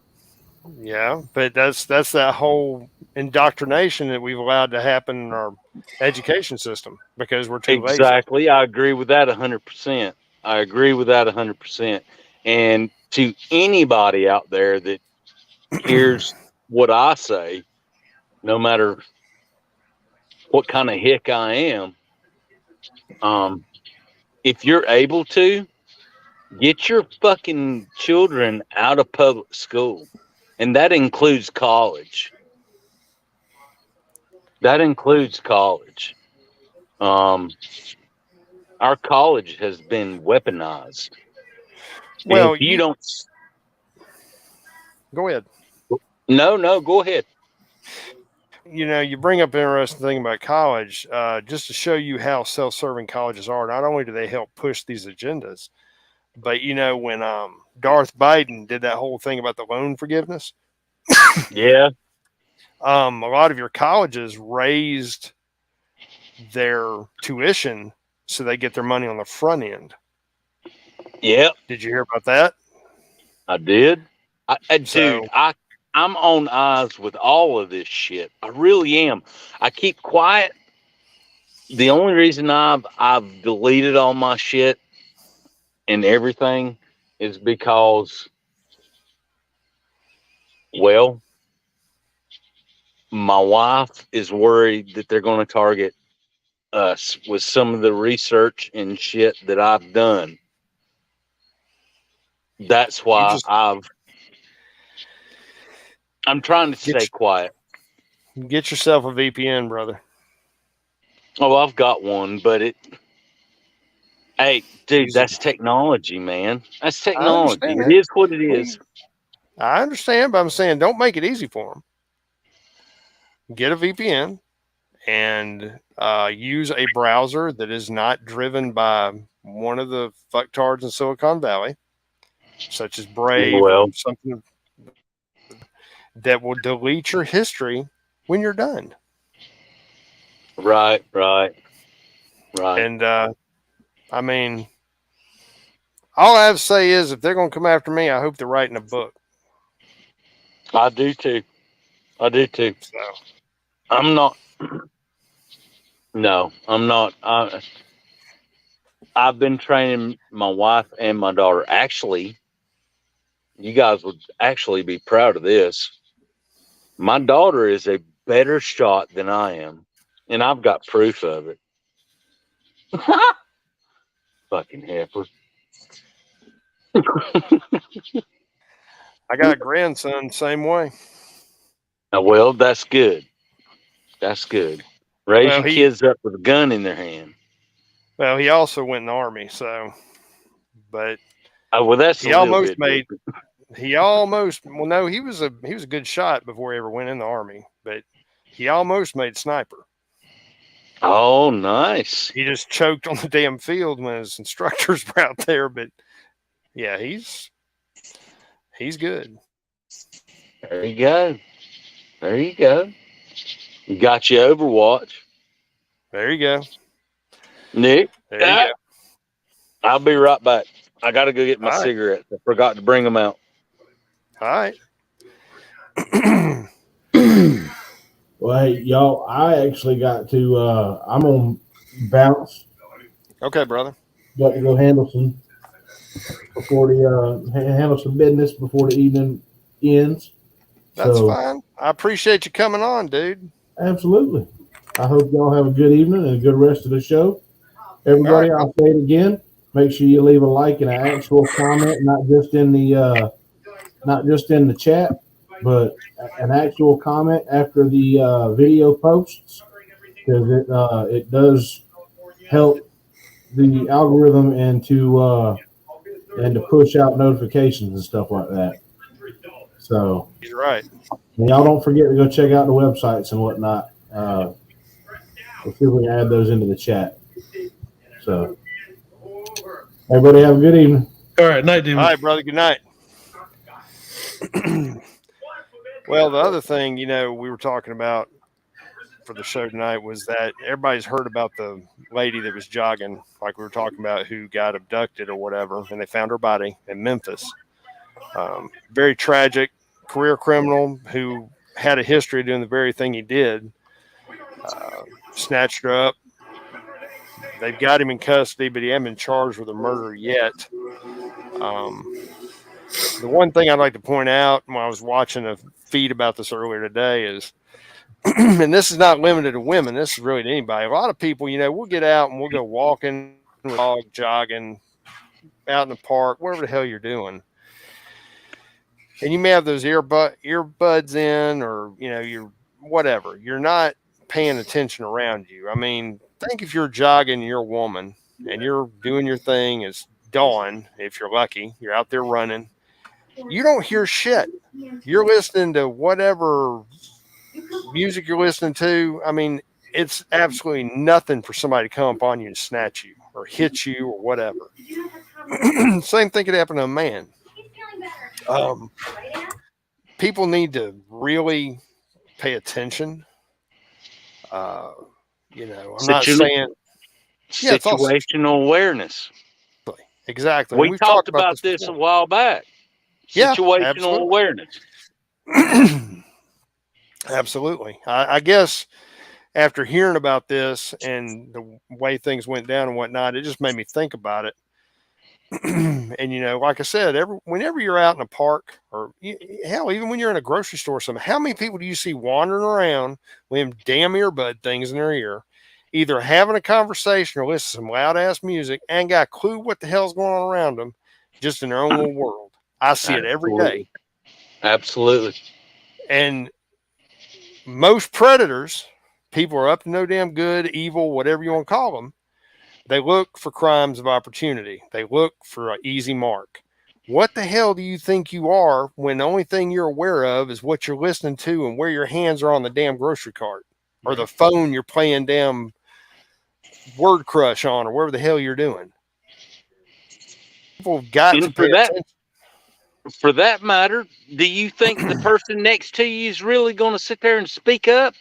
Yeah, but that's that whole indoctrination that we've allowed to happen in our education system because we're too lazy. Exactly. I agree with that 100%. I agree with that 100%. And to anybody out there that hears what I say, no matter what kind of hick I am, if you're able to, get your fucking children out of public school. And that includes college. That includes college. Our college has been weaponized. And Well, if you don't, go ahead. no, go ahead. You bring up an interesting thing about college, just to show you how self-serving colleges are. Not only do they help push these agendas, but when Darth Biden did that whole thing about the loan forgiveness, Yeah. a lot of your colleges raised their tuition so they get their money on the front end. Yep. Did you hear about that? I did. Dude, So- I'm on eyes with all of this shit. I really am. I keep quiet. The only reason I've deleted all my shit and everything is because, well, my wife is worried that they're going to target us with some of the research and shit that I've done. That's why I'm trying to stay quiet. Get yourself a VPN, brother. Oh, I've got one, but hey, dude, that's technology, man. That's technology. It is what it is. I understand, but I'm saying don't make it easy for them. Get a VPN and use a browser that is not driven by one of the fucktards in Silicon Valley, such as Brave or something that will delete your history when you're done. Right. And I mean, all I have to say is if they're going to come after me, I hope they're writing a book. I do too. I do too. So I'm not. No, I'm not. I've been training my wife and my daughter. Actually, you guys would actually be proud of this. My daughter is a better shot than I am, and I've got proof of it. Fucking heifer. I got a grandson same way. Well, that's good. That's good. Raise Well, your kids up with a gun in their hand. he also went in the army, so but Oh, well, that's he a little almost bit made different. well no, he was a good shot before he ever went in the army, but he almost made sniper. Oh, nice. He just choked on the damn field when his instructors were out there, but yeah, he's good. There you go. There you go. You got your Overwatch. There you go. Nick, There you go. I'll be right back. I got to go get my All right. cigarettes. I forgot to bring them out. All right. Well, hey, y'all, I actually got to, I'm on bounce. Okay, brother. Got to go handle some handle some business before the evening ends. That's So, fine. I appreciate you coming on, dude. absolutely. I hope y'all have a good evening and a good rest of the show. Everybody, I'll say it again. Make sure you leave a like and an actual comment, not just in the chat, but an actual comment after the video posts, because it does help the algorithm and to push out notifications and stuff like that. So He's right. and y'all don't forget to go check out the websites and whatnot. We'll see if we can add those into the chat. So everybody have a good evening. All right, night, dude. All right, brother. Good night. Well, the other thing, we were talking about for the show tonight was that everybody's heard about the lady that was jogging, like we were talking about, who got abducted or whatever, and they found her body in Memphis. Very tragic, career criminal who had a history of doing the very thing he did. Snatched her up. They've got him in custody, but he hasn't been charged with a murder yet. The one thing I'd like to point out when I was watching a feed about this earlier today is, and this is not limited to women, this is really to anybody. A lot of people, we'll get out and we'll go walking, dog, jogging, out in the park, whatever the hell you're doing. And you may have those earbuds in, or, you're whatever. You're not paying attention around you. I mean, think if you're jogging, you're a woman, and you're doing your thing. It's dawn, if you're lucky. You're out there running. You don't hear shit. You're listening to whatever music you're listening to. I mean, it's absolutely nothing for somebody to come upon you and snatch you or hit you or whatever. Same thing could happen to a man. People need to really pay attention. I'm not saying situational awareness. Exactly. We talked about this a while back. Situational awareness. Absolutely. I guess after hearing about this and the way things went down and whatnot, it just made me think about it. And, like I said, whenever you're out in a park, or hell, even when you're in a grocery store, how many people do you see wandering around with them damn earbud things in their ear, either having a conversation or listening to some loud ass music and got a clue what the hell's going on around them, just in their own little world? I see it every day. Absolutely. And most predators, people are up to no damn good, evil, whatever you want to call them. They look for crimes of opportunity. They look for an easy mark. What the hell do you think you are when the only thing you're aware of is what you're listening to and where your hands are on the damn grocery cart or the phone you're playing damn Word Crush on or whatever the hell you're doing? People have got to pay attention. For that matter, do you think the person next to you is really going to sit there and speak up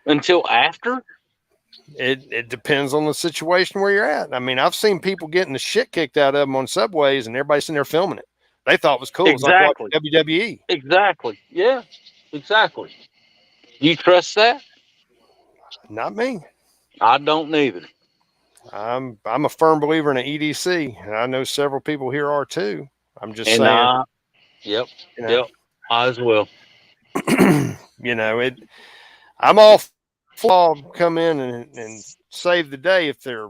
until after? It depends on the situation where you're at. I mean, I've seen people getting the shit kicked out of them on subways and everybody's sitting there filming it. They thought it was cool. It was like Exactly. watching WWE. Exactly. Yeah. Exactly. You trust that? Not me. I don't neither. I'm a firm believer in an EDC, and I know several people here are too. I'm just And saying, yep. you know, Yep. I as well. you know, it. I'm all for come in and save the day if they're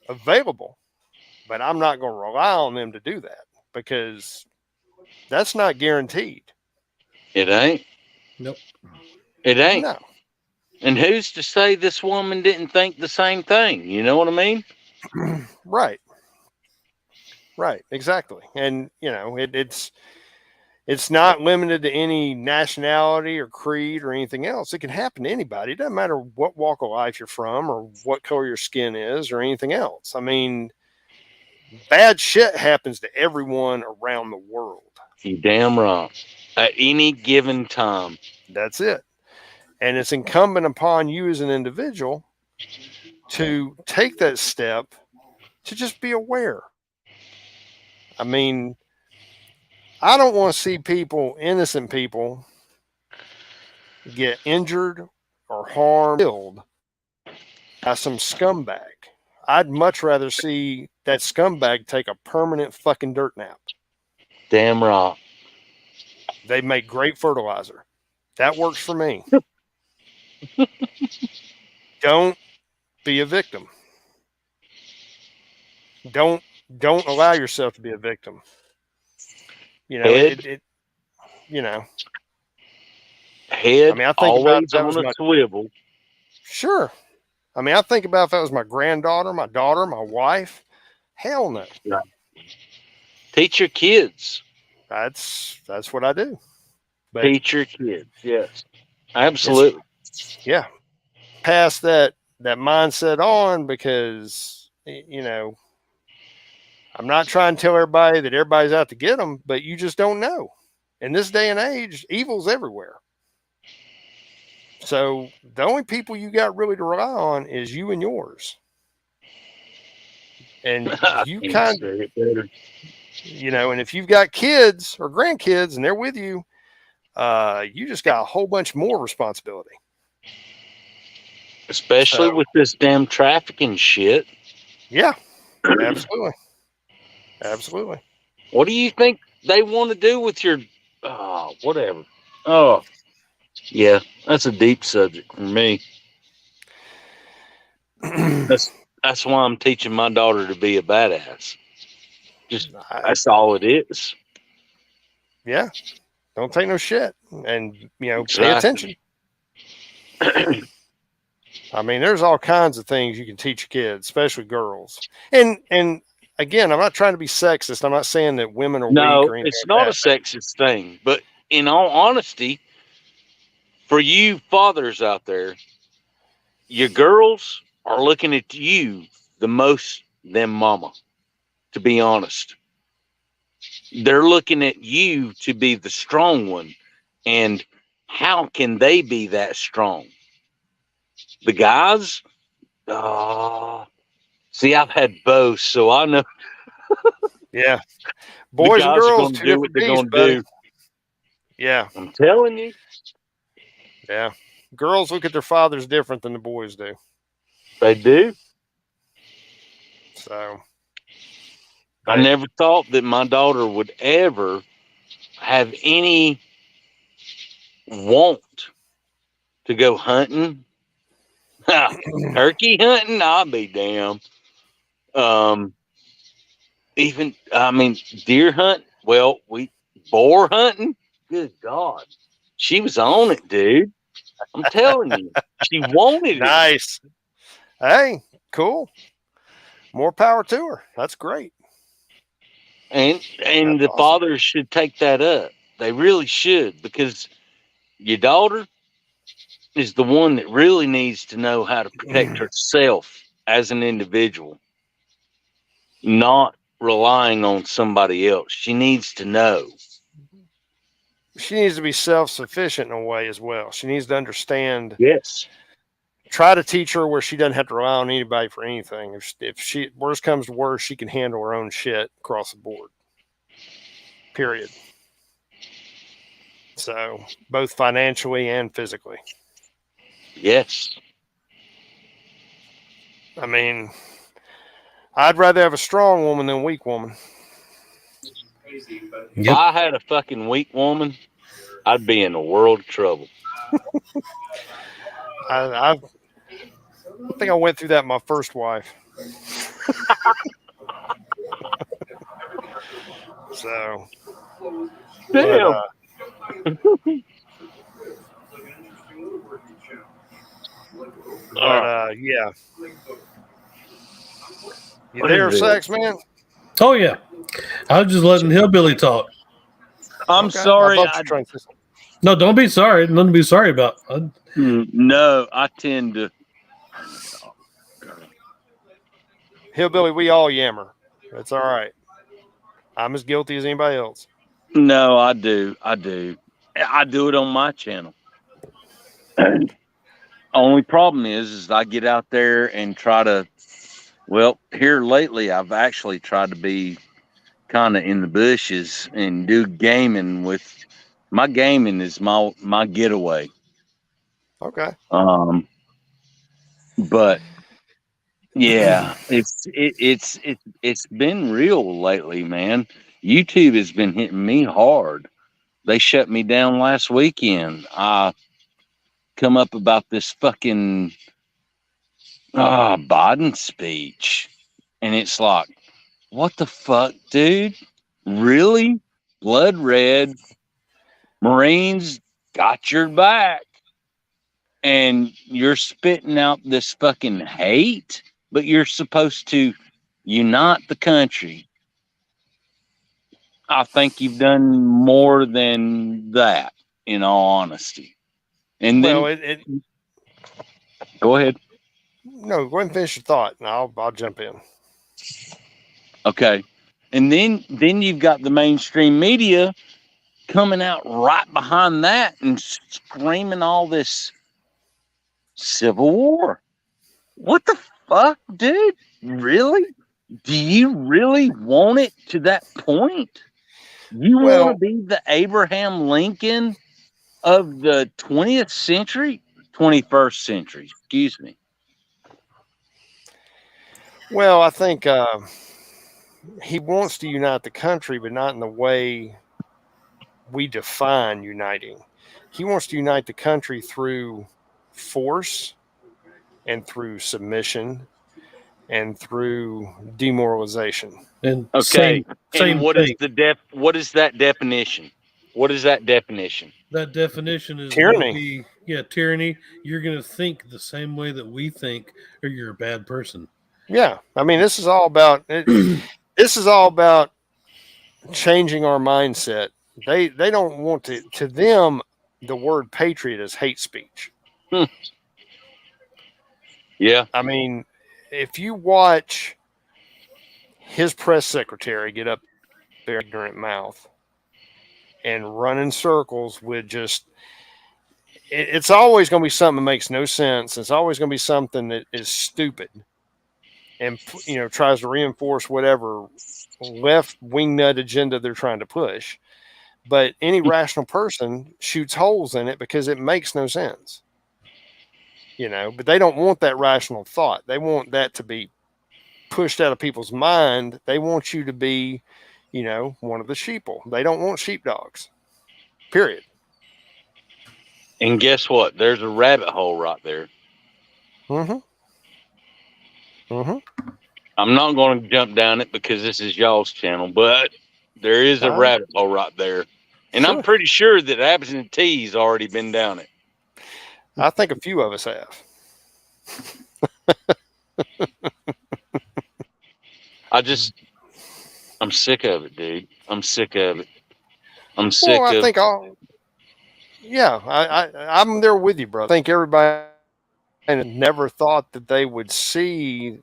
available, but I'm not going to rely on them to do that because that's not guaranteed. It ain't. Nope. It ain't. No, And who's to say this woman didn't think the same thing? You know what I mean? right, right, exactly, and you know, it's not limited to any nationality or creed or anything else. It can happen to anybody. It doesn't matter what walk of life you're from or what color your skin is or anything else. I mean, bad shit happens to everyone around the world. You damn right. At any given time. That's it. And it's incumbent upon you as an individual to take that step to just be aware. I mean, I don't want to see people, innocent people, get injured or harmed, killed by some scumbag. I'd much rather see that scumbag take a permanent fucking dirt nap. Damn right. They make great fertilizer. That works for me. Don't be a victim. Don't allow yourself to be a victim. You know, Head, you know, head I mean, I think about always if that was on a my, swivel. sure. I mean, I think about if that was my granddaughter, my daughter, my wife. Hell no. Right. Teach your kids. That's what I do. But Teach your kids. Yes. Absolutely. yeah, pass that mindset on because you know, I'm not trying to tell everybody that everybody's out to get them, but you just don't know. In this day and age, evil's everywhere. So the only people you got really to rely on is you and yours. And you Can't kind say it better. you know, and if you've got kids or grandkids and they're with you, you just got a whole bunch more responsibility. Especially So, with this damn trafficking shit. yeah, absolutely. Absolutely. What do you think they want to do with your whatever? Oh, yeah, that's a deep subject for me. That's why I'm teaching my daughter to be a badass. Just that's all it is. Yeah, don't take no shit, and you know, pay attention. Exactly. I mean, there's all kinds of things you can teach your kids, especially girls. And again, I'm not trying to be sexist. I'm not saying that women are weak No, or anything it's like not a that. sexist thing, but in all honesty, for you fathers out there, your girls are looking at you the most than mama. To be honest, they're looking at you to be the strong one, and how can they be that strong? The guys, see, I've had both, so I know Yeah, the boys and guys are girls, going to two do what different they're beasts, going to buddy. do. Yeah, I'm telling you, yeah. Girls look at their fathers different than the boys do. they do. So, I but never thought that my daughter would ever have any want to go hunting. Turkey hunting, I'll be damned. Um, even I mean deer hunt. Well, we boar hunting. Good God, she was on it, dude. I'm telling you, she wanted it, nice. Hey, cool. More power to her. That's great. and That's the awesome. fathers should take that up. They really should, because your daughter is the one that really needs to know how to protect herself as an individual, not relying on somebody else. She needs to know. She needs to be self-sufficient in a way as well. She needs to understand. Yes. Try to teach her where she doesn't have to rely on anybody for anything. If she worst comes to worst, she can handle her own shit across the board. period. So both financially and physically. Yes. I mean, I'd rather have a strong woman than a weak woman. If I had a fucking weak woman, I'd be in a world of trouble. I think I went through that with my first wife. So, Damn. Yeah. You What there, is it? sex man? Oh yeah, I was just letting Hillbilly talk. I'm Okay, sorry. I thought you were trying to say something. No, don't be sorry. Nothing to be sorry about. No, I tend to. Hillbilly, we all yammer. That's all right. I'm as guilty as anybody else. No, I do. I do it on my channel. Only problem is I get out there and try to. Well, here lately, I've actually tried to be kind of in the bushes and do gaming with. My gaming is my getaway. Okay. But yeah, it's been real lately, man. YouTube has been hitting me hard. They shut me down last weekend. I come up about this fucking Biden speech, and it's like, what the fuck, dude? Really? Blood red. Marines got your back. And you're spitting out this fucking hate, but you're supposed to unite the country. I think you've done more than that, in all honesty. And then, Well, go ahead. no, go ahead and finish your thought, and I'll jump in. Okay. And then you've got the mainstream media coming out right behind that and screaming all this civil war. What the fuck, dude? Really? Do you really want it to that point? You want to be the Abraham Lincoln of the 20th century? 21st century, excuse me. Well, I think he wants to unite the country, but not in the way we define uniting. He wants to unite the country through force and through submission and through demoralization. And Okay. same And what thing. what is that definition? What is that definition? That definition is Tyranny. Tyranny. You're going to think the same way that we think, or you're a bad person. Yeah, I mean, this is all about changing our mindset. They don't want to them. The word patriot is hate speech. Yeah. I mean, if you watch his press secretary get up there, ignorant mouth, and run in circles with just, it's always going to be something that makes no sense. It's always going to be something that is stupid, and tries to reinforce whatever left wing nut agenda they're trying to push. But any rational person shoots holes in it because it makes no sense. But they don't want that rational thought. They want that to be pushed out of people's mind. They want you to be, one of the sheeple. They don't want sheepdogs. Period. And guess what? There's a rabbit hole right there. Mm-hmm. I'm not going to jump down it because this is y'all's channel, but there is a rabbit hole right there. And sure. I'm pretty sure that Absentee's already been down it. I think a few of us have. I'm sick of it, dude. I'm sick of it. I'm sick of it. I'm there with you, bro. I think everybody never thought that they would see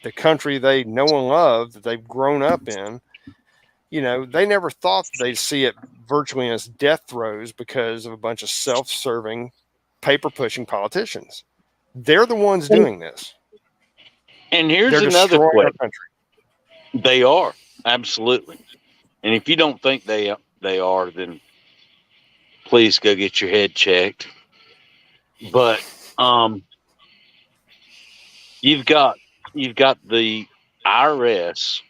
the country they know and love, that they've grown up in. They never thought they'd see it virtually as death throes because of a bunch of self-serving, paper-pushing politicians. They're the ones doing this. And here's They're another destroying our question. country. They are, absolutely. And if you don't think they are, then please go get your head checked. But you've got the IRS.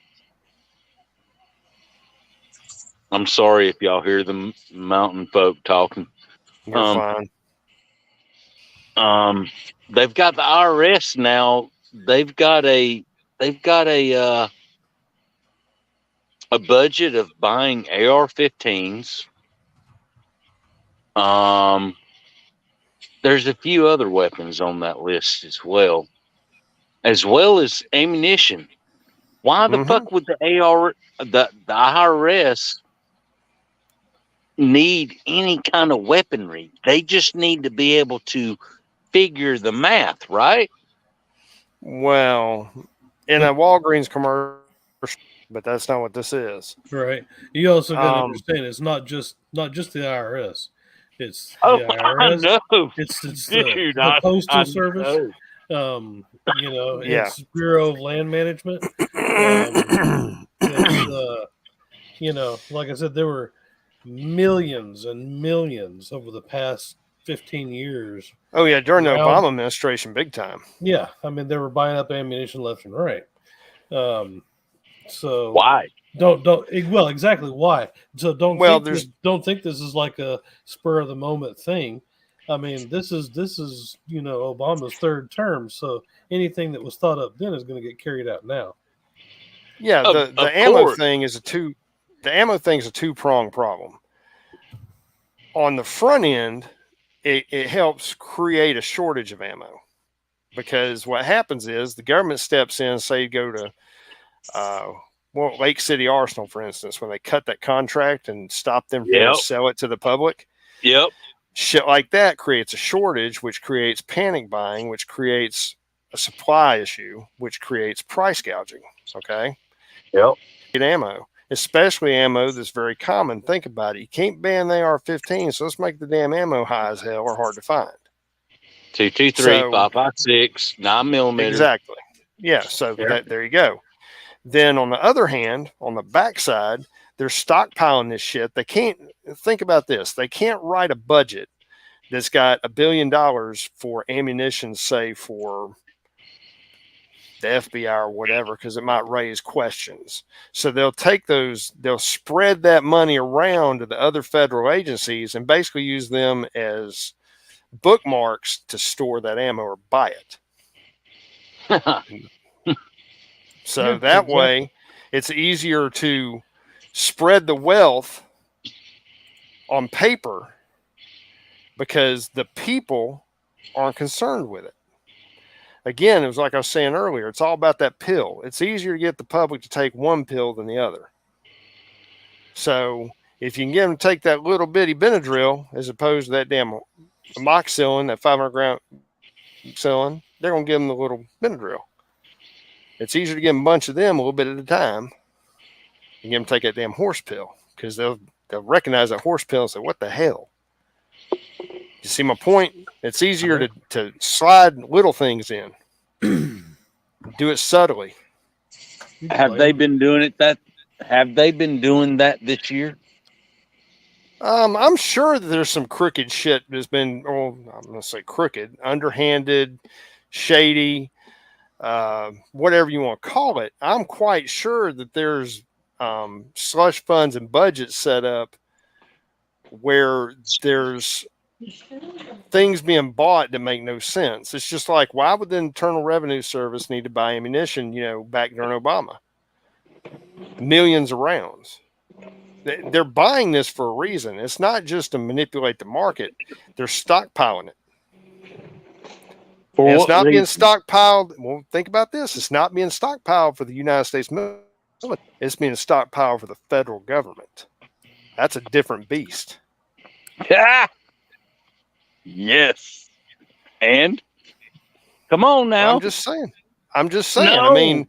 I'm sorry if y'all hear the mountain folk talking. You're fine. They've got the IRS now. They've got a budget of buying AR-15s. There's a few other weapons on that list as well as ammunition. Why the fuck would the IRS need any kind of weaponry? They just need to be able to figure the math, right? Well, in a Walgreens commercial, but that's not what this is. Right. You also got to understand it's not just the IRS. It's the I IRS. know. It's Dude, the Postal Service. know. It's Bureau of Land Management. Like I said, there were millions and millions over the past 15 years. Oh yeah, during the Obama administration, big time. Yeah, I mean they were buying up ammunition left and right. So why? Well, exactly why. So don't think this is like a spur of the moment thing. I mean, this is Obama's third term, so anything that was thought up then is going to get carried out now. Yeah, the ammo thing is a two-pronged problem. On the front end, it helps create a shortage of ammo, because what happens is the government steps in. Say you go to Lake City Arsenal, for instance, when they cut that contract and stop them from sell it to the public. Yep. Shit like that creates a shortage, which creates panic buying, which creates a supply issue, which creates price gouging. Okay. Yep. Get ammo, especially ammo that's very common. Think about it. You can't ban the AR-15, so let's make the damn ammo high as hell or hard to find. 223, 5.56, 9mm. Exactly. Yeah. So there you go. Then on the other hand, on the backside, they're stockpiling this shit. They can't think about this. They can't write a budget that's got $1 billion for ammunition, say for the FBI or whatever, because it might raise questions. So they'll spread that money around to the other federal agencies and basically use them as bookmarks to store that ammo or buy it. So that way it's easier to spread the wealth on paper because the people aren't concerned with it. Again, it was like I was saying earlier, it's all about that pill. It's easier to get the public to take one pill than the other. So if you can get them to take that little bitty Benadryl as opposed to that damn amoxicillin, that 500 gram amoxicillin, they're going to give them the little Benadryl. It's easier to give them a bunch of them a little bit at a time and get them to take that damn horse pill, because they'll recognize that horse pill and say, what the hell? You see my point? It's easier to slide little things in. Do it subtly. Have they been doing that this year? I'm sure that there's some crooked shit that's been, I'm going to say crooked, underhanded, shady, whatever you want to call it. I'm quite sure that there's slush funds and budgets set up where there's things being bought that make no sense. It's just like, why would the Internal Revenue Service need to buy ammunition, back during Obama? Millions of rounds. They're buying this for a reason. It's not just to manipulate the market. They're stockpiling it. It's not being stockpiled. Well, think about this. It's not being stockpiled for the United States military. It's being stockpiled for the federal government. That's a different beast. Yes. And come on now. I'm just saying. No. I mean,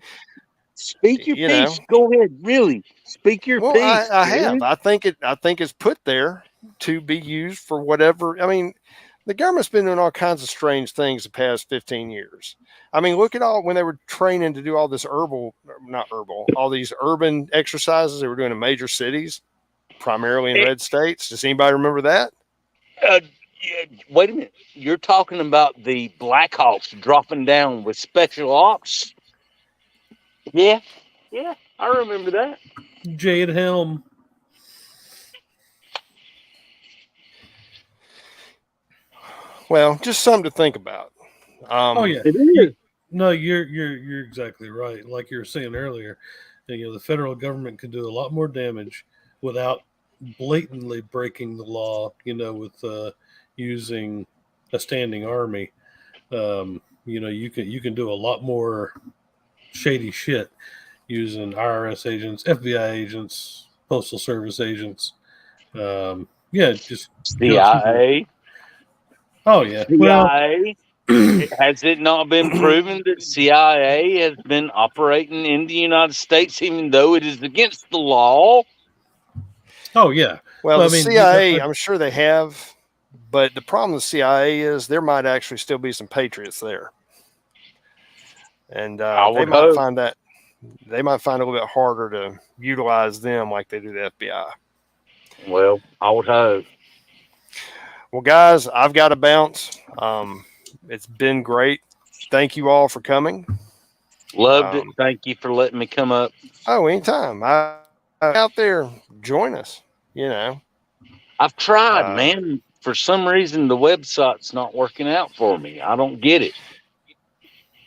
speak your piece. Go ahead. Really, speak your piece. I have. I think it's put there to be used for whatever. I mean, The government's been doing all kinds of strange things the past 15 years. I mean, look at all when they were training to do all this all these urban exercises they were doing in major cities, primarily in red states. Does anybody remember that? Wait a minute. You're talking about the Blackhawks dropping down with special ops? Yeah, I remember that. Jade Helm. Well, just something to think about. Oh yeah, It is. you're exactly right. Like you were saying earlier, the federal government can do a lot more damage without blatantly breaking the law. With using a standing army. You can do a lot more shady shit using IRS agents, FBI agents, Postal Service agents. Just CIA. Oh yeah. CIA. Has it not been proven that CIA has been operating in the United States, even though it is against the law? Oh yeah. Well, the CIA, I'm sure they have, but the problem with the CIA is there might actually still be some patriots there, and they might find it a little bit harder to utilize them like they do the FBI. Well, I would hope. Well, guys, I've got to bounce. It's been great. Thank you all for coming. Loved it. Thank you for letting me come up. Oh, anytime. I out there, join us. I've tried, man. For some reason, the website's not working out for me. I don't get it.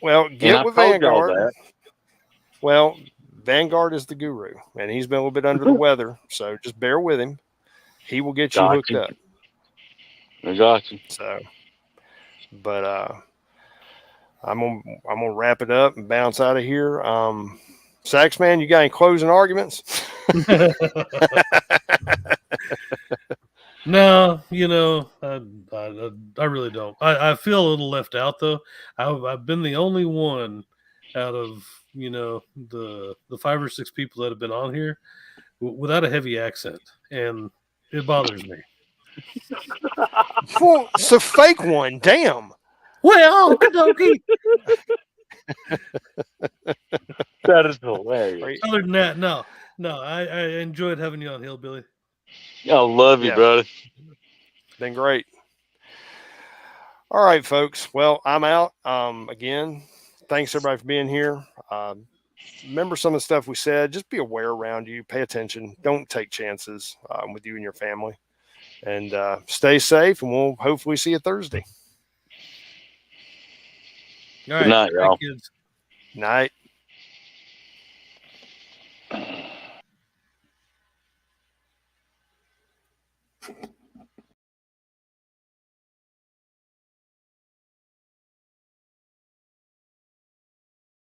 Well, get with Vanguard. Well, Vanguard is the guru, and he's been a little bit under the weather, so just bear with him. He will get you hooked up. I got you. So, but I'm gonna wrap it up and bounce out of here. Saxman, you got any closing arguments? No, I really don't. I feel a little left out though. I've been the only one out of the 5 or 6 people that have been on here without a heavy accent, and it bothers me. Well, it's a fake one. Damn. Well, Kadoki. That is hilarious. Other than that, no. I enjoyed having you on, Hillbilly. I love you, brother. Been great. All right, folks. Well, I'm out. Again, thanks everybody for being here. Remember some of the stuff we said. Just be aware around you. Pay attention. Don't take chances with you and your family. And stay safe, and we'll hopefully see you Thursday. All right. Good night, y'all. Kids. Night.